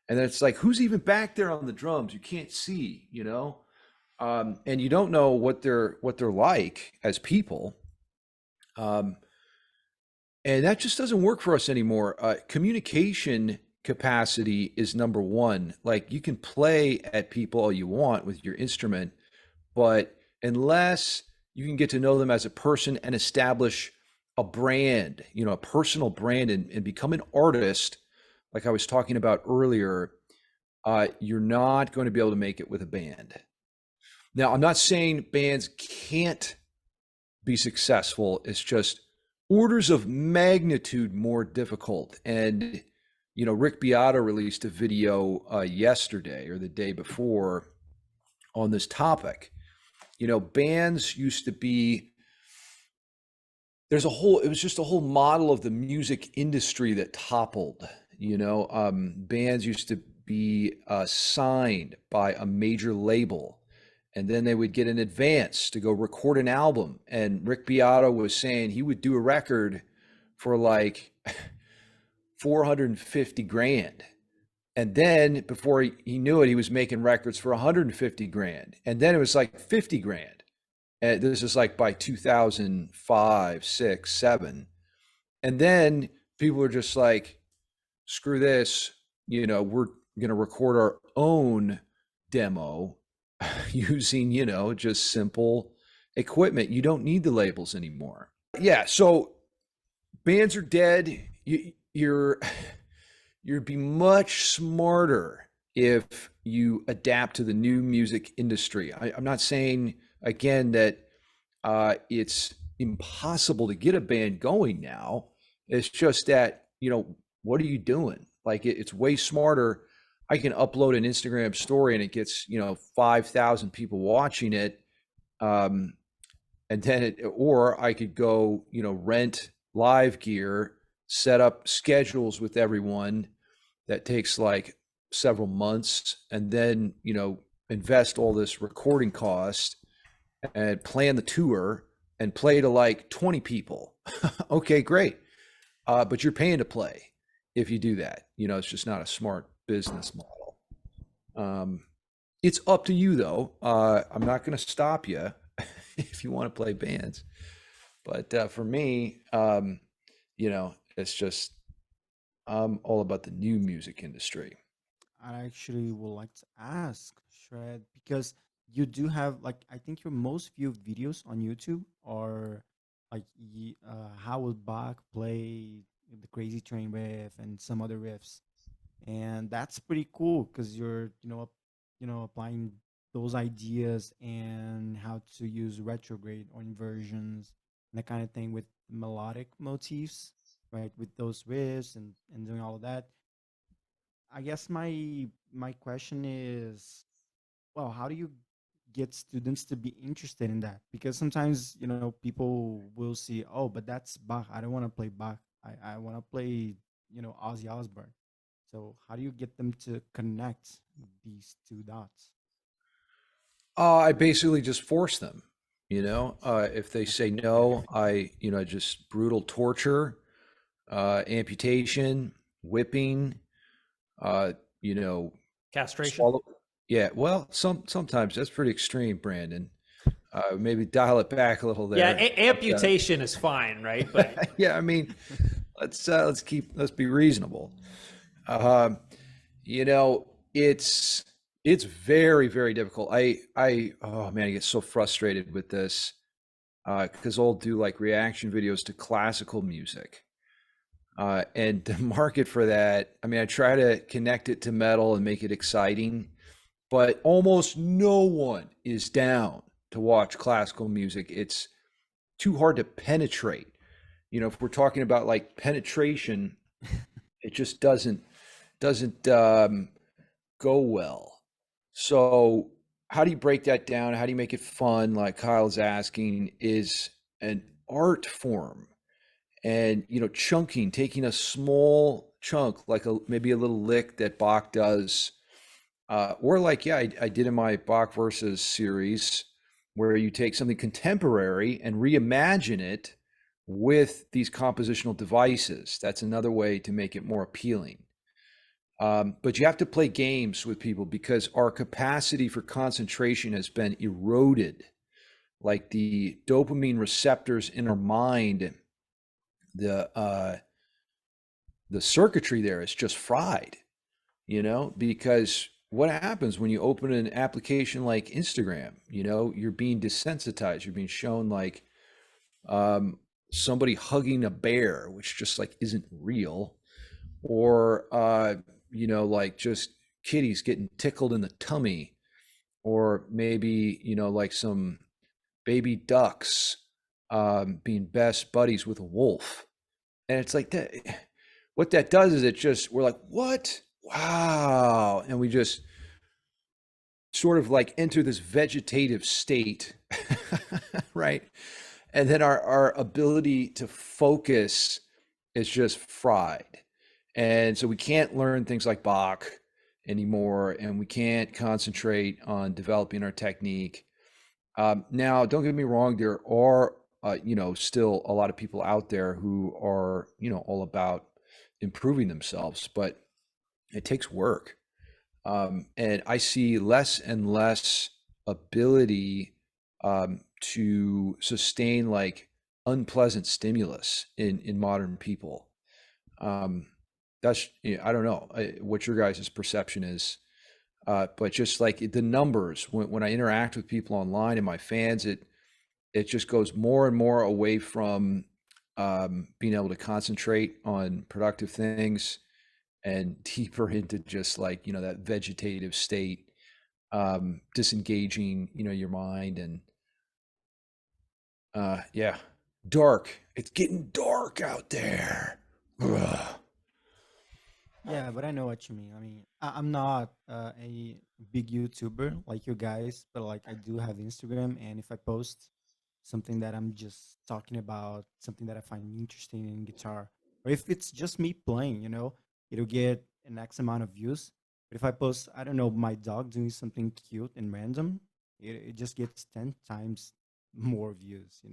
and then it's like, who's even back there on the drums? You can't see, and you don't know what they're like as people. And that just doesn't work for us anymore. Communication capacity is number one. Like, you can play at people all you want with your instrument, but unless you can get to know them as a person and establish a brand, a personal brand, and become an artist, like I was talking about earlier, you're not going to be able to make it with a band. Now, I'm not saying bands can't be successful. It's just orders of magnitude more difficult. And Rick Beato released a video yesterday or the day before on this topic. Bands used to be, it was just a whole model of the music industry that toppled. Bands used to be signed by a major label, and then they would get an advance to go record an album. And Rick Beato was saying he would do a record for like 450 grand. And then before he knew it, he was making records for 150 grand. And then it was like 50 grand. And this is like by 2005, 6, 7. And then people were just like, screw this, we're going to record our own demo using, just simple equipment. You don't need the labels anymore. Yeah. So bands are dead. You'd be much smarter if you adapt to the new music industry. I'm not saying, again, that it's impossible to get a band going now. It's just that, what are you doing? Like, it's way smarter. I can upload an Instagram story and it gets, 5,000 people watching it. And then or I could go, rent live gear, set up schedules with everyone. That takes like several months, and then, invest all this recording cost and plan the tour and play to like 20 people. Okay, great. But you're paying to play if you do that. It's just not a smart business model. It's up to you though. I'm not going to stop you if you want to play bands. But for me, it's just, I'm all about the new music industry. I actually would like to ask Shred, because you do have, like, I think your most viewed videos on YouTube are like how will Bach play the Crazy Train riff and some other riffs, and that's pretty cool because you're applying those ideas and how to use retrograde or inversions and that kind of thing with melodic motifs, right? With those riffs and doing all of that. I guess my question is, well, how do you get students to be interested in that? Because sometimes, people will see, oh, but that's Bach. I don't want to play Bach. I want to play, Ozzy Osbourne. So how do you get them to connect these two dots? I basically just force them, if they say no, just brutal torture, amputation, whipping, you know, Castration. swallow. Yeah, well, sometimes that's pretty extreme, Brandon. Maybe dial it back a little Yeah, there. amputation is fine, right? But Yeah, I mean, let's be reasonable. Um, it's very, very difficult. Oh man, I get so frustrated with this because I'll do like reaction videos to classical music. And the market for that, I mean, I try to connect it to metal and make it exciting, but almost no one is down to watch classical music. It's too hard to penetrate. If we're talking about like penetration, it just doesn't go well. So how do you break that down? How do you make it fun? Like Kyle's asking, is an art form. And chunking, taking a small chunk, like maybe a little lick that Bach does, or like, yeah, I did in my Bach versus series, where you take something contemporary and reimagine it with these compositional devices. That's another way to make it more appealing. But you have to play games with people because our capacity for concentration has been eroded. Like the dopamine receptors in our mind, the circuitry there is just fried, because what happens when you open an application like Instagram? You're being desensitized. You're being shown like somebody hugging a bear, which just like isn't real, or like just kitties getting tickled in the tummy, or maybe like some baby ducks being best buddies with a wolf. And it's like that. what that does is we're like, what? Wow. And we just sort of like enter this vegetative state, right? And then our ability to focus is just fried. And so we can't learn things like Bach anymore, and we can't concentrate on developing our technique. Now, don't get me wrong, there are, still a lot of people out there who are, all about improving themselves, but it takes work. And I see less and less ability to sustain like unpleasant stimulus in modern people. That's, I don't know what your guys' perception is, but just like the numbers when I interact with people online and my fans, it just goes more and more away from being able to concentrate on productive things and deeper into just like, that vegetative state, disengaging, your mind and yeah, dark. It's getting dark out there. Ugh. Yeah, but I know what you mean. I mean, I'm not a big YouTuber like you guys, but like I do have Instagram, and if I post something that I'm just talking about, something that I find interesting in guitar, or if it's just me playing, it'll get an X amount of views. But if I post, I don't know, my dog doing something cute and random, it just gets 10 times more views,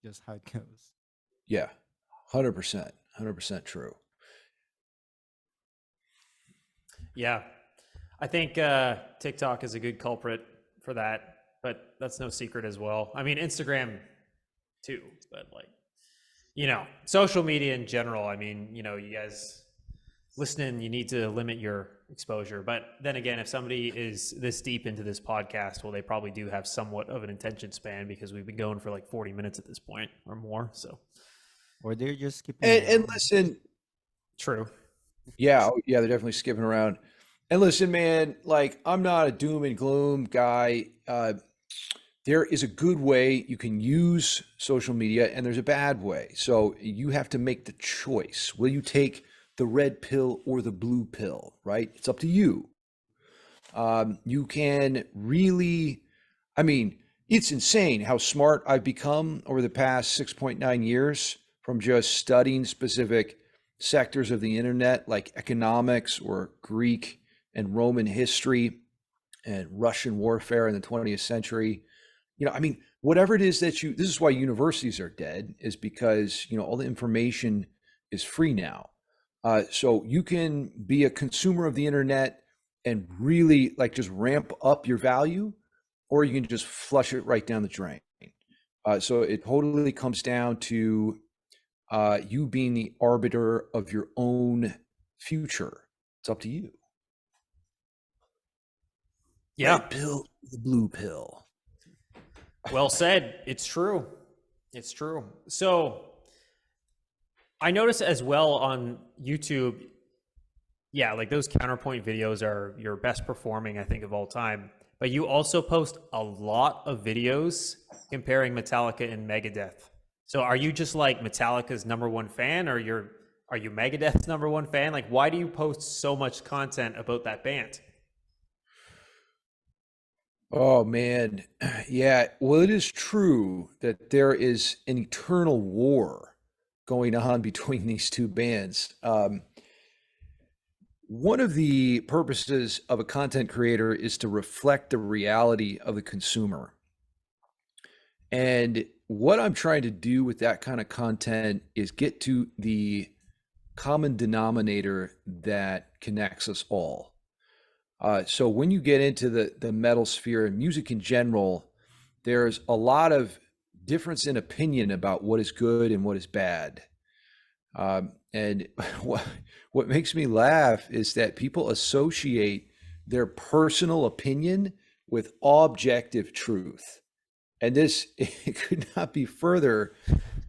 just how it goes. Yeah, 100%, 100% true. Yeah. I think TikTok is a good culprit for that, but that's no secret as well. I mean, Instagram too, but like, social media in general. I mean, you guys listening, you need to limit your exposure. But then again, if somebody is this deep into this podcast, well, they probably do have somewhat of an attention span because we've been going for like 40 minutes at this point or more. So, Or they're just skipping And around. listen, true. yeah, they're definitely skipping around. And listen, man, like I'm not a doom and gloom guy. There is a good way you can use social media, and there's a bad way. So you have to make the choice. Will you take the red pill or the blue pill? Right? It's up to you. You can really, I mean, it's insane how smart I've become over the past 6.9 years from just studying specific sectors of the internet like economics or Greek and Roman history and Russian warfare in the 20th century. I mean, whatever it is this is why universities are dead, is because, all the information is free now. So you can be a consumer of the internet and really like just ramp up your value, or you can just flush it right down the drain. So it totally comes down to you being the arbiter of your own future. It's up to you. Yeah. Red pill, the blue pill. Well said. It's true. It's true. So I noticed as well on YouTube, yeah, like those counterpoint videos are your best performing, I think, of all time. But you also post a lot of videos comparing Metallica and Megadeth. So are you just like Metallica's #1 fan, or are you Megadeth's #1 fan? Like, why do you post so much content about that band? Oh man. Yeah. Well, it is true that there is an eternal war going on between these two bands. One of the purposes of a content creator is to reflect the reality of the consumer. And what I'm trying to do with that kind of content is get to the common denominator that connects us all. So when you get into the metal sphere and music in general, there's a lot of difference in opinion about what is good and what is bad. And what makes me laugh is that people associate their personal opinion with objective truth. And this it could not be further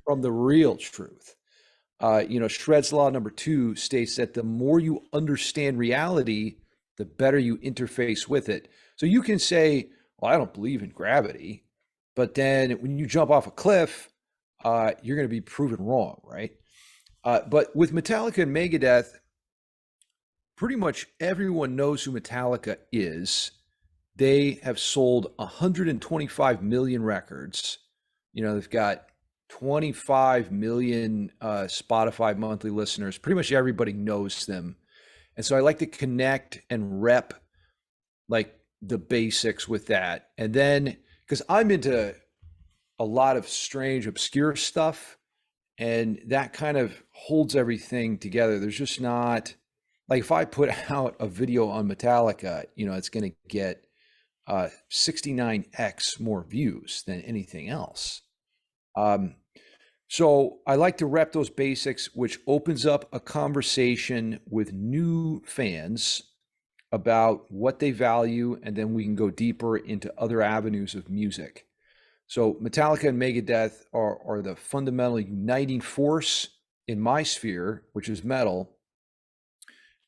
from the real truth. Shred's law number 2 states that the more you understand reality, the better you interface with it. So you can say, well, I don't believe in gravity, but then when you jump off a cliff, you're going to be proven wrong, right? But with Metallica and Megadeth, pretty much everyone knows who Metallica is. They have sold 125 million records. You know, they've got 25 million Spotify monthly listeners. Pretty much everybody knows them. And so I like to connect and rep like the basics with that. And then, because I'm into a lot of strange, obscure stuff, and that kind of holds everything together. There's just not, like, if I put out a video on Metallica, you know, it's going to get 69x more views than anything else. So I like to rep those basics, which opens up a conversation with new fans about what they value, and then we can go deeper into other avenues of music. So Metallica and Megadeth are the fundamental uniting force in my sphere, which is metal.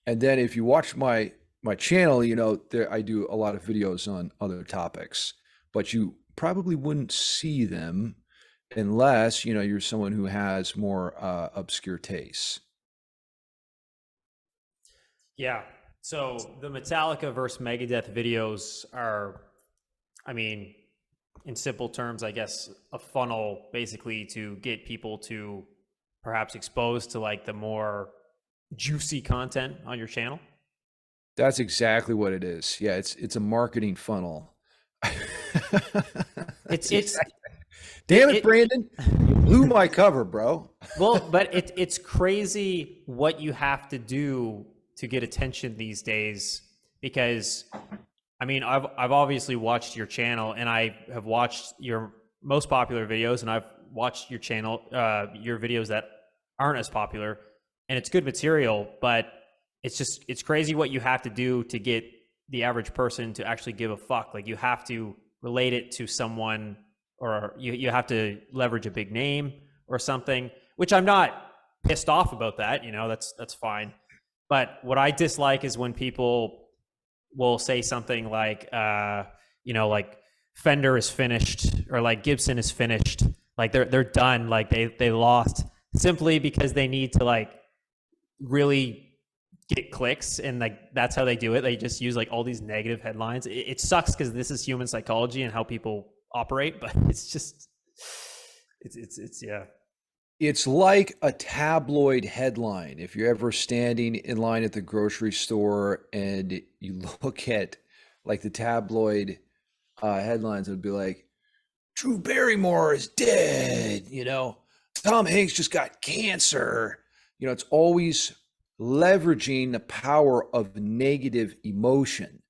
And then if you watch my channel, you know, I do a lot of videos on other topics, but you probably wouldn't see them unless, you know, you're someone who has more obscure tastes. Yeah. So the Metallica versus Megadeth videos are, I mean, in simple terms, I guess, a funnel basically to get people to perhaps exposed to like the more juicy content on your channel. That's exactly what it is. Yeah, it's a marketing funnel. It's damn it, Brandon, you blew my cover, bro. Well, but it's crazy what you have to do to get attention these days, because I mean, I've obviously watched your channel, and I have watched your most popular videos, and I've watched your channel, your videos that aren't as popular, and it's good material, but it's crazy what you have to do to get the average person to actually give a fuck. Like, you have to relate it to someone, or you have to leverage a big name or something, which I'm not pissed off about that, you know, that's fine. But what I dislike is when people will say something like, you know, like Fender is finished, or like Gibson is finished, like they're done, like they lost, simply because they need to like really get clicks, and like that's how they do it. They just use like all these negative headlines. It sucks because this is human psychology and how people operate, but it's just it's yeah. It's like a tabloid headline. If you're ever standing in line at the grocery store and you look at like the tabloid headlines, it would be like, Drew Barrymore is dead, you know, Tom Hanks just got cancer. You know, it's always leveraging the power of negative emotion,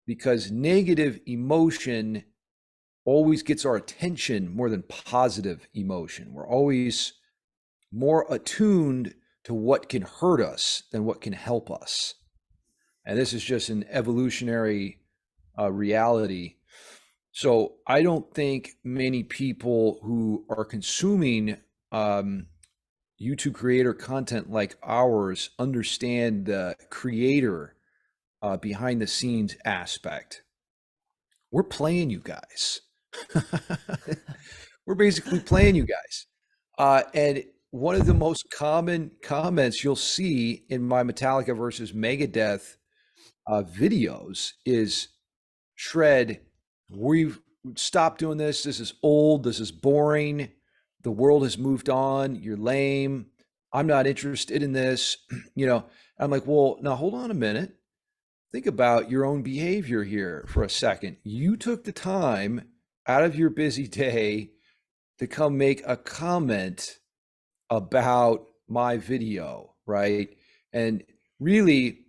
because negative emotion always gets our attention more than positive emotion. We're always more attuned to what can hurt us than what can help us. And this is just an evolutionary reality. So I don't think many people who are consuming YouTube creator content like ours understand the creator behind the scenes aspect. We're playing you guys. We're basically playing you guys. And one of the most common comments you'll see in my Metallica versus Megadeth videos is, Shred, we've stopped doing this. This is old. This is boring. The world has moved on. You're lame. I'm not interested in this. You know, I'm like, well, now hold on a minute. Think about your own behavior here for a second. You took the time out of your busy day to come make a comment about my video, right? And really,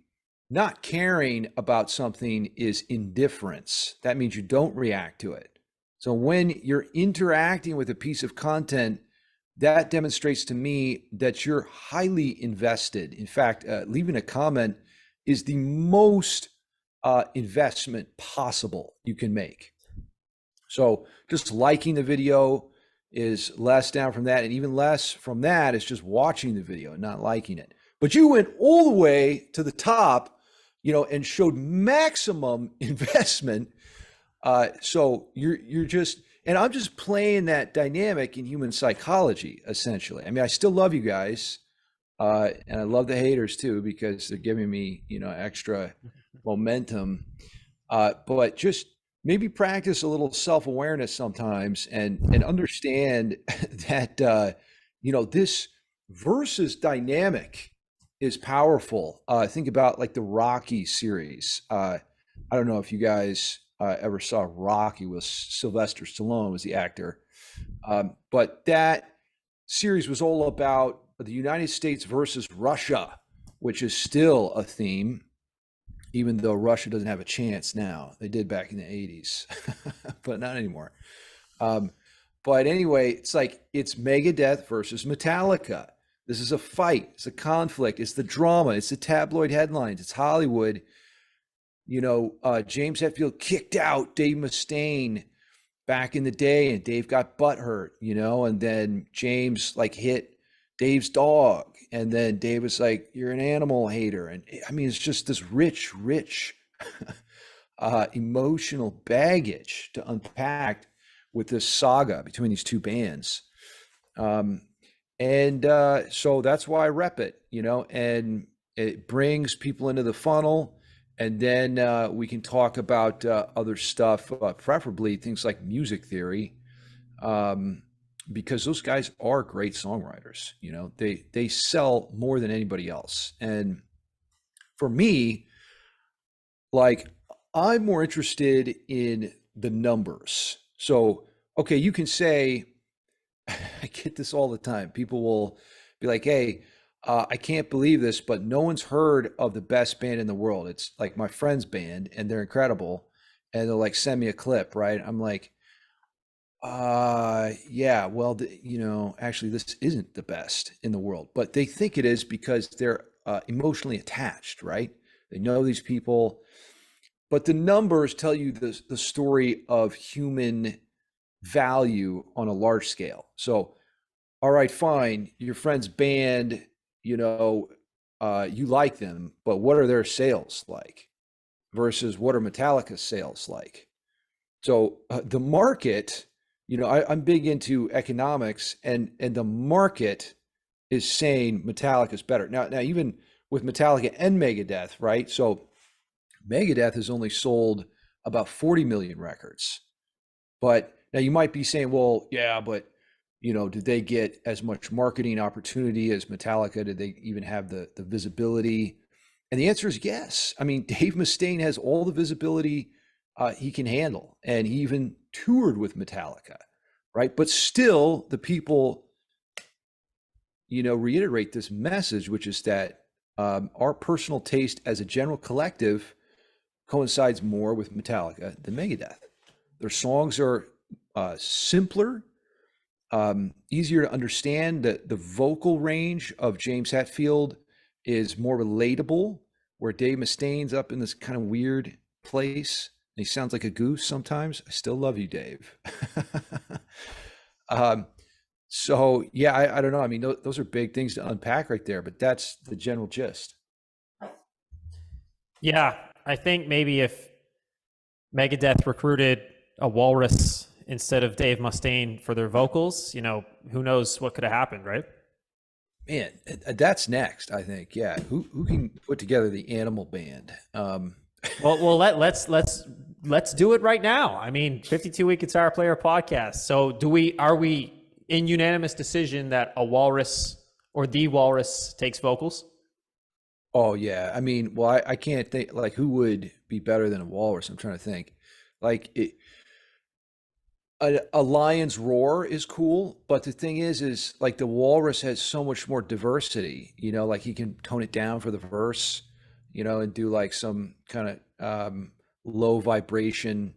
not caring about something is indifference. That means you don't react to it. So when you're interacting with a piece of content, that demonstrates to me that you're highly invested. In fact, leaving a comment is the most investment possible you can make. So just liking the video is less down from that, and even less from that is just watching the video and not liking it. But you went all the way to the top, you know, and showed maximum investment. So you're just, and I'm just playing that dynamic in human psychology, essentially. I mean, I still love you guys. And I love the haters too, because they're giving me, extra momentum. But just maybe practice a little self-awareness sometimes, and understand that, this versus dynamic is powerful. Think about like the Rocky series. I don't know if you guys ever saw Rocky with Sylvester Stallone was the actor. But that series was all about the United States versus Russia, which is still a theme, even though Russia doesn't have a chance now. They did back in the 80s, but not anymore. But anyway, it's Megadeth versus Metallica. This is a fight. It's a conflict. It's the drama. It's the tabloid headlines. It's Hollywood. James Hetfield kicked out Dave Mustaine back in the day, and Dave got butthurt, and then James hit Dave's dog, and then Dave was like, "You're an animal hater." And I mean, it's just this rich emotional baggage to unpack with this saga between these two bands. So that's why I rep it, and it brings people into the funnel. And then we can talk about other stuff, preferably things like music theory, because those guys are great songwriters. They sell more than anybody else. And for me, I'm more interested in the numbers. So, okay, you can say, I get this all the time. People will be like, "Hey, I can't believe this, but no one's heard of the best band in the world. It's like my friend's band, and they're incredible." And they'll send me a clip, right? I'm like, yeah, well, actually, this isn't the best in the world, but they think it is because they're emotionally attached, right? They know these people, but the numbers tell you the story of human value on a large scale. So, all right, fine, your friend's band, you like them, but what are their sales like versus what are Metallica's sales like? So the market, I'm big into economics, and the market is saying Metallica's better. Now even with Metallica and Megadeth, right? So Megadeth has only sold about 40 million records. But now you might be saying, well, yeah, but did they get as much marketing opportunity as Metallica? Did they even have the visibility? And the answer is yes. I mean, Dave Mustaine has all the visibility he can handle, and he even toured with Metallica, right? But still, the people, reiterate this message, which is that our personal taste as a general collective coincides more with Metallica than Megadeth. Their songs are simpler, easier to understand. The vocal range of James Hetfield is more relatable, where Dave Mustaine's up in this kind of weird place. He sounds like a goose sometimes. I still love you, Dave. So yeah, I don't know. I mean, those are big things to unpack right there, but that's the general gist. Yeah, I think maybe if Megadeth recruited a walrus instead of Dave Mustaine for their vocals, who knows what could have happened, right? Man, that's next, I think. Yeah, who can put together the animal band? Well, let's do it right now. I mean, 52 Week Guitar Player podcast. So are we in unanimous decision that a walrus or the walrus takes vocals? Oh yeah, I mean, well, I can't think who would be better than a walrus. I'm trying to think. A lion's roar is cool, but the thing is the walrus has so much more diversity. He can tone it down for the verse, and do some kind of low vibration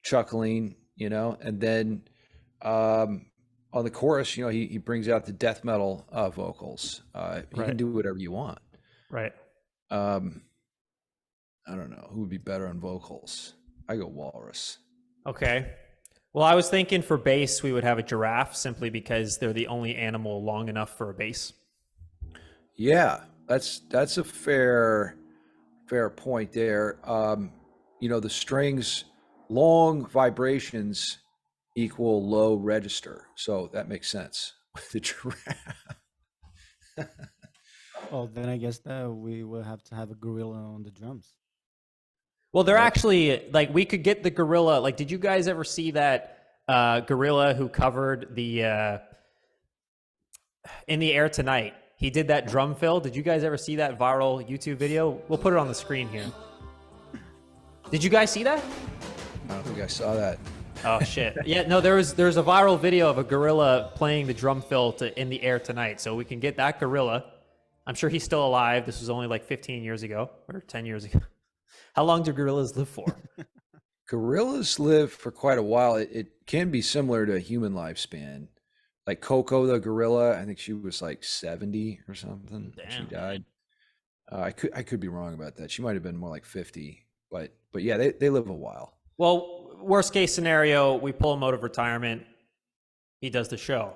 chuckling, and then on the chorus, he brings out the death metal vocals. He can do whatever you want. Right. I don't know who would be better on vocals. I go walrus. Okay. Well, I was thinking for bass, we would have a giraffe simply because they're the only animal long enough for a bass. Yeah, that's a fair point there. The strings, long vibrations equal low register. So that makes sense with the giraffe. Well, then I guess that we will have to have a gorilla on the drums. Well, they're Yep. actually like we could get the gorilla. Like, did you guys ever see that gorilla who covered the In the Air Tonight? He did that drum fill. Did you guys ever see that viral YouTube video? We'll put it on the screen here. Did you guys see that? I don't think I saw that. Oh shit! Yeah, no, there's a viral video of a gorilla playing the drum fill to "In the Air Tonight," so we can get that gorilla. I'm sure he's still alive. This was only like 15 years ago or 10 years ago. How long do gorillas live for? Gorillas live for quite a while. It can be similar to a human lifespan. Like Coco the gorilla, I think she was like 70 or something. When she Damn. died. I could be wrong about that. She might have been more like 50, but yeah, they live a while. Well, worst case scenario, we pull him out of retirement. He does the show.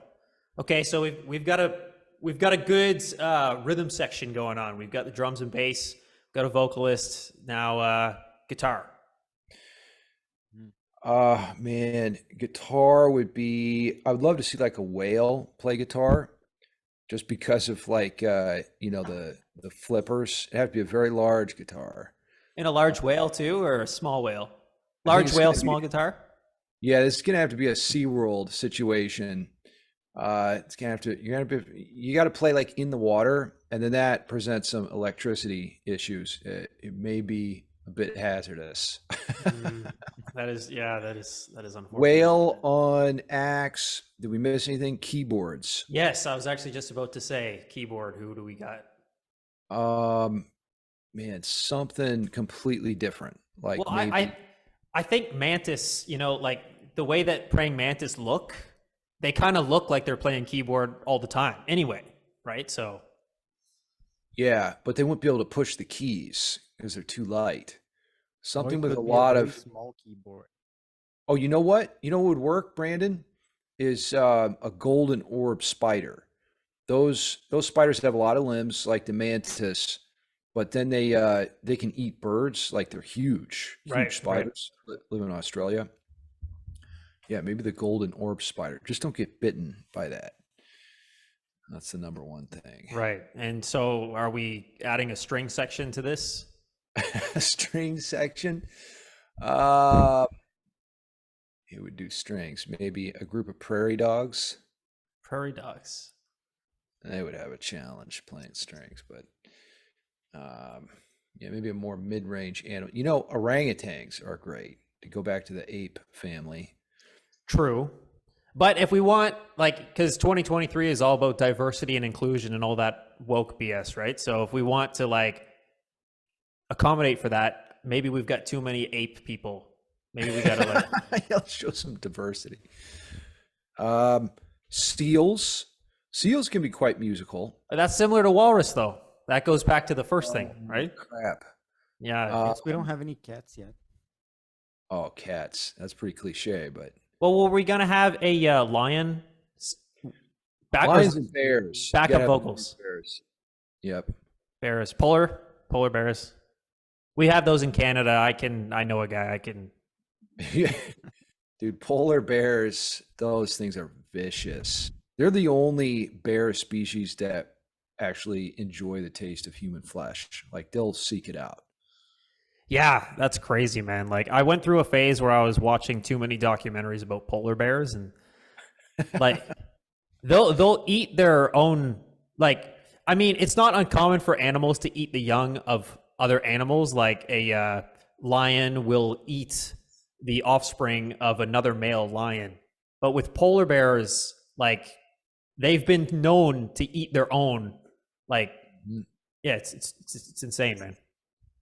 Okay, so we've got a good rhythm section going on. We've got the drums and bass. We've got a vocalist now. Guitar. Man, guitar would be. I would love to see like a whale play guitar, just because of like the flippers. It'd have to be a very large guitar. And a large whale too, or a small whale? I think Large it's whale, gonna be- small guitar. Yeah, it's gonna have to be a SeaWorld situation. It's gonna have to. You got to play like in the water, and then that presents some electricity issues. It may be a bit hazardous. That is unfortunate. Whale on axe. Did we miss anything? Keyboards. Yes, I was actually just about to say keyboard. Who do we got? Man, something completely different. Like Well, maybe. I think Mantis, like the way that praying mantis look, they kind of look like they're playing keyboard all the time anyway, right? So Yeah, but they won't be able to push the keys because they're too light. Or Something it with a could be lot very of. small keyboard. Oh, you know what? You know what would work, Brandon? Is a golden orb spider. Those spiders have a lot of limbs, like the mantis, but then they can eat birds. Like they're huge, Right, right. huge spiders live in Australia. Yeah, maybe the golden orb spider. Just don't get bitten by that. That's the number one thing. right. And so are we adding a string section to this? String section. Uh, it would do strings. Maybe a group of prairie dogs. Prairie dogs. They would have a challenge playing strings, but yeah, maybe a more mid-range animal. Orangutans are great. To go back to the ape family. True. But if we want, because 2023 is all about diversity and inclusion and all that woke BS, right? So if we want to accommodate for that, maybe we've got too many ape people. Maybe we gotta Let's show some diversity. Seals. Seals can be quite musical. That's similar to walrus, though. That goes back to the first thing, right? Crap. Yeah. Yes, we don't have any cats yet. Oh, cats. That's pretty cliche, but Well, were we gonna have a lion? lions and bears. Backup You gotta have vocals. bears. Yep. Bears, polar bears. We have those in Canada. I know a guy. I can. Yeah. Dude, polar bears, those things are vicious. They're the only bear species that actually enjoy the taste of human flesh. Like they'll seek it out. Yeah, that's crazy, man. Like I went through a phase where I was watching too many documentaries about polar bears, and like they'll eat their own. I mean, it's not uncommon for animals to eat the young of other animals. Like a lion will eat the offspring of another male lion, but with polar bears, they've been known to eat their own. Yeah, it's insane, man.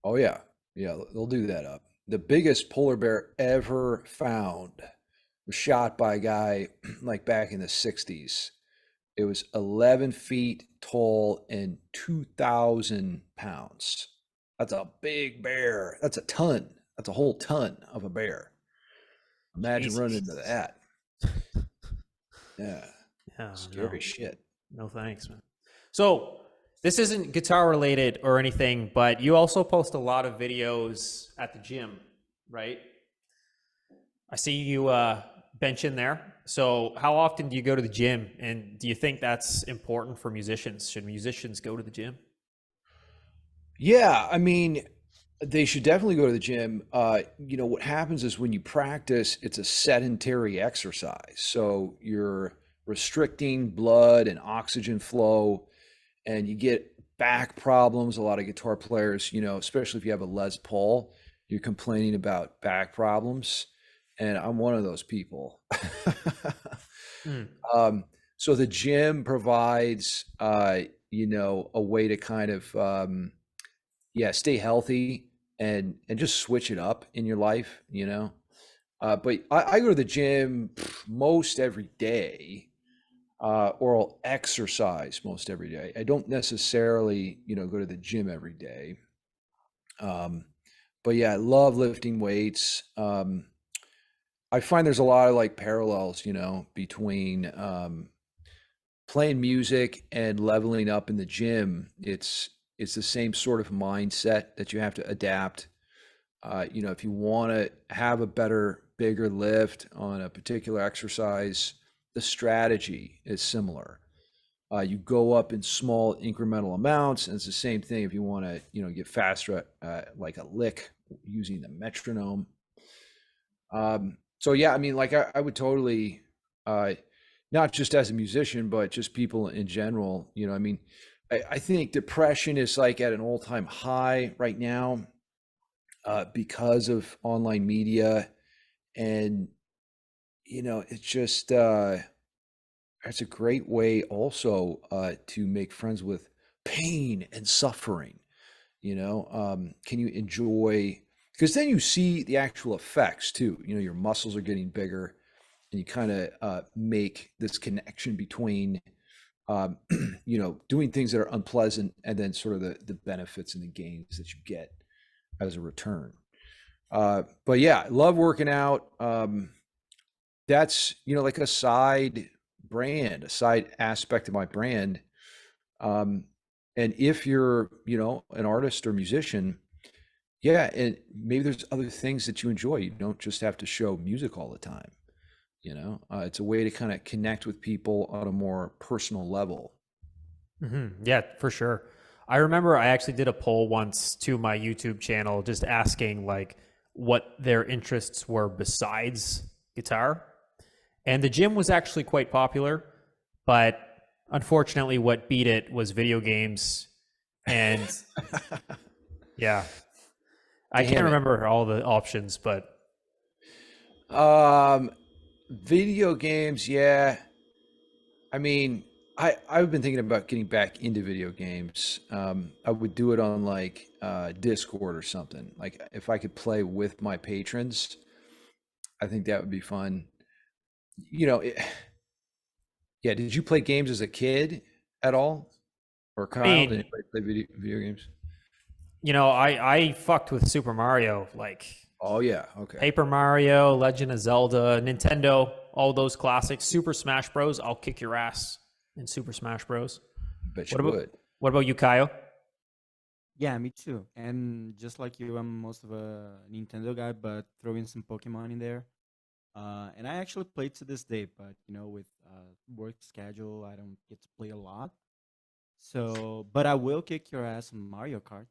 Oh yeah. Yeah, they'll do that up. The biggest polar bear ever found was shot by a guy back in the 60s. It was 11 feet tall and 2,000 pounds. That's a big bear. That's a ton. That's a whole ton of a bear. Imagine Jesus. running into that. Yeah. Yeah, Scary shit. No thanks, man. So this isn't guitar related or anything, but you also post a lot of videos at the gym, right? I see you bench in there. So how often do you go to the gym? And do you think that's important for musicians? Should musicians go to the gym? Yeah, I mean, they should definitely go to the gym. What happens is when you practice, it's a sedentary exercise. So you're restricting blood and oxygen flow, and you get back problems. A lot of guitar players, especially if you have a Les Paul, you're complaining about back problems. And I'm one of those people. Mm. So the gym provides, a way to kind of, stay healthy and just switch it up in your life. But I go to the gym most every day, or I'll exercise most every day. I don't necessarily, go to the gym every day. Um, but yeah, I love lifting weights. I find there's a lot of like parallels, between playing music and leveling up in the gym. It's the same sort of mindset that you have to adapt. If you want to have a better, bigger lift on a particular exercise, the strategy is similar. You go up in small incremental amounts, and it's the same thing if you want to, get faster at like a lick using the metronome. So yeah, I mean, like I would totally, uh, not just as a musician, but just people in general. I mean, I think depression is like at an all-time high right now, because of online media, and it's just it's a great way also to make friends with pain and suffering. Can you enjoy, because then you see the actual effects too. Your muscles are getting bigger, and you kind of make this connection between um, doing things that are unpleasant, and then sort of the benefits and the gains that you get as a return. But yeah, I love working out. That's like a side brand, a side aspect of my brand. um, and if you're an artist or musician, yeah, and maybe there's other things that you enjoy. You don't just have to show music all the time. It's a way to kind of connect with people on a more personal level. Yeah, for sure. I remember I actually did a poll once to my YouTube channel just asking like what their interests were besides guitar. And the gym was actually quite popular, but unfortunately what beat it was video games. And yeah, I can't Damn it. remember all the options, but um Video games, yeah. I mean, I've been thinking about getting back into video games. I would do it on like Discord or something. Like if I could play with my patrons, I think that would be fun. You know, it, yeah. Did you play games as a kid at all, or I Kyle? Did mean, anybody play video games? I fucked with Super Mario, like Oh yeah, okay. Paper Mario, Legend of Zelda, Nintendo, all those classics. Super Smash Bros. I'll kick your ass in Super Smash Bros. Bet What you about would. what about you, Caio? Yeah, me too. And just like you, I'm most of a Nintendo guy, but throw in some Pokemon in there. And I actually play to this day, but with work schedule, I don't get to play a lot. So, but I will kick your ass on Mario Kart.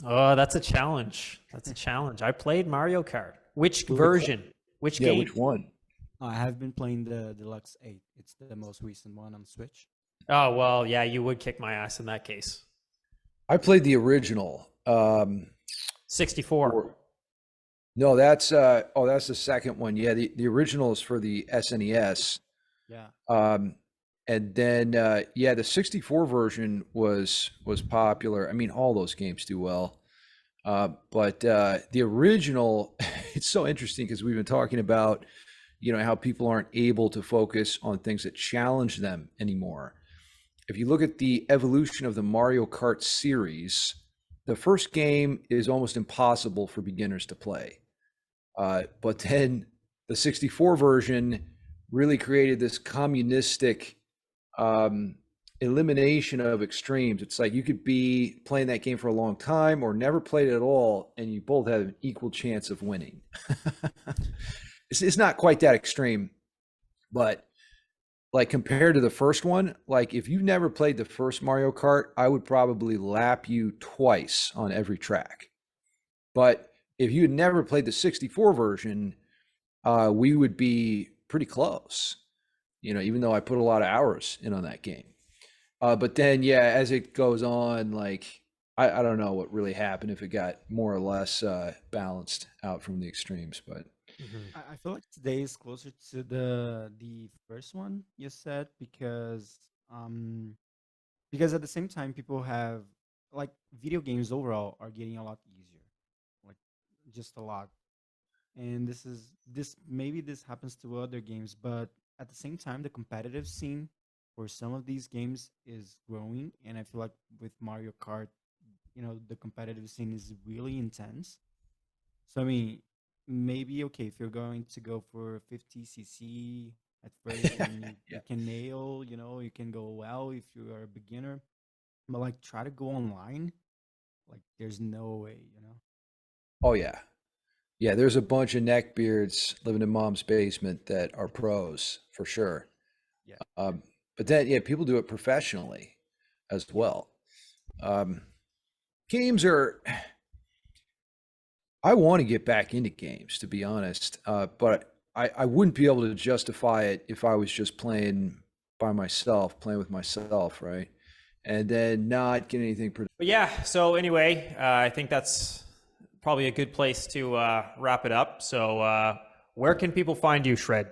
Oh, that's a challenge. That's a challenge. I played Mario Kart. Which Which version? Which Yeah, game? which one? I have been playing the Deluxe 8. It's the most recent one on Switch. Oh, well, yeah, you would kick my ass in that case. I played the original. 64. Or no, that's the second one. Yeah, the original is for the SNES. Yeah. And then yeah, the 64 version was popular. I mean, all those games do well. But the original, it's so interesting because we've been talking about, how people aren't able to focus on things that challenge them anymore. If you look at the evolution of the Mario Kart series, the first game is almost impossible for beginners to play. But then the 64 version really created this communistic elimination of extremes. It's like you could be playing that game for a long time or never played it at all, and you both have an equal chance of winning. It's not quite that extreme, but like compared to the first one, like if you've never played the first Mario Kart, I would probably lap you twice on every track. But if you had never played the 64 version, we would be pretty close, you know, even though I put a lot of hours in on that game. But then, yeah, as it goes on, like, I don't know what really happened, if it got more or less balanced out from the extremes, but I feel like today is closer to the first one you said um because at the same time people have like video games overall are getting a lot easier, like just a lot. And this maybe this happens to other games, but at the same time the competitive scene for some of these games is growing, and I feel like with Mario Kart, the competitive scene is really intense. So I mean, maybe okay if you're going to go for 50 cc at first, and you yeah. can nail, you can go well if you are a beginner, but like try to go online, like there's no way. Oh, yeah. Yeah, there's a bunch of neckbeards living in mom's basement that are pros for sure. Yeah, But then, yeah, people do it professionally as yeah, well. Um, games are, I want to get back into games, to be honest, but I wouldn't be able to justify it if I was just playing by myself, playing with myself, right? And then not get anything. But yeah, so anyway, I think that's probably a good place to wrap it up. So where can people find you, Shred?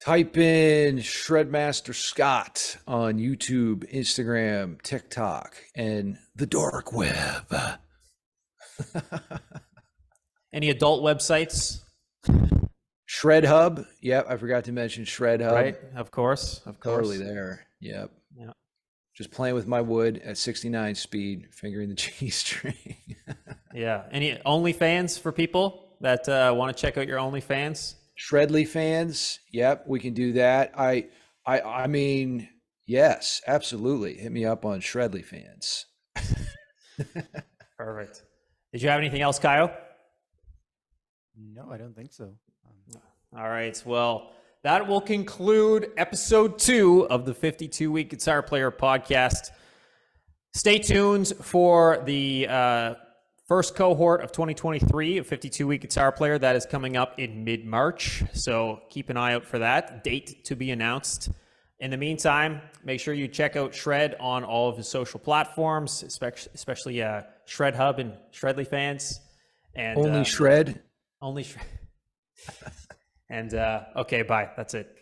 Type in Shredmaster Scott on YouTube, Instagram, TikTok, and the dark web. Any adult websites? Shred Hub. Yep, I forgot to mention Shred Hub. Right, of course. Totally there. Yep. Yeah. Just playing with my wood at 69 speed, fingering the G string. Yeah. Any OnlyFans for people that want to check out your OnlyFans? Shredly fans. Yep, we can do that. I mean, yes, absolutely. Hit me up on Shredly fans. Perfect. Did you have anything else, Caio? no, I don't think so. All right. Well, that will conclude episode 2 of the 52-Week Guitar Player podcast. Stay tuned for the first cohort of 2023 of 52-Week Guitar Player. That is coming up in mid-March. So keep an eye out for that. Date to be announced. In the meantime, make sure you check out Shred on all of his social platforms, especially Shred Hub and Shredly fans. And Only Shred. Only Shred. And okay, bye. That's it.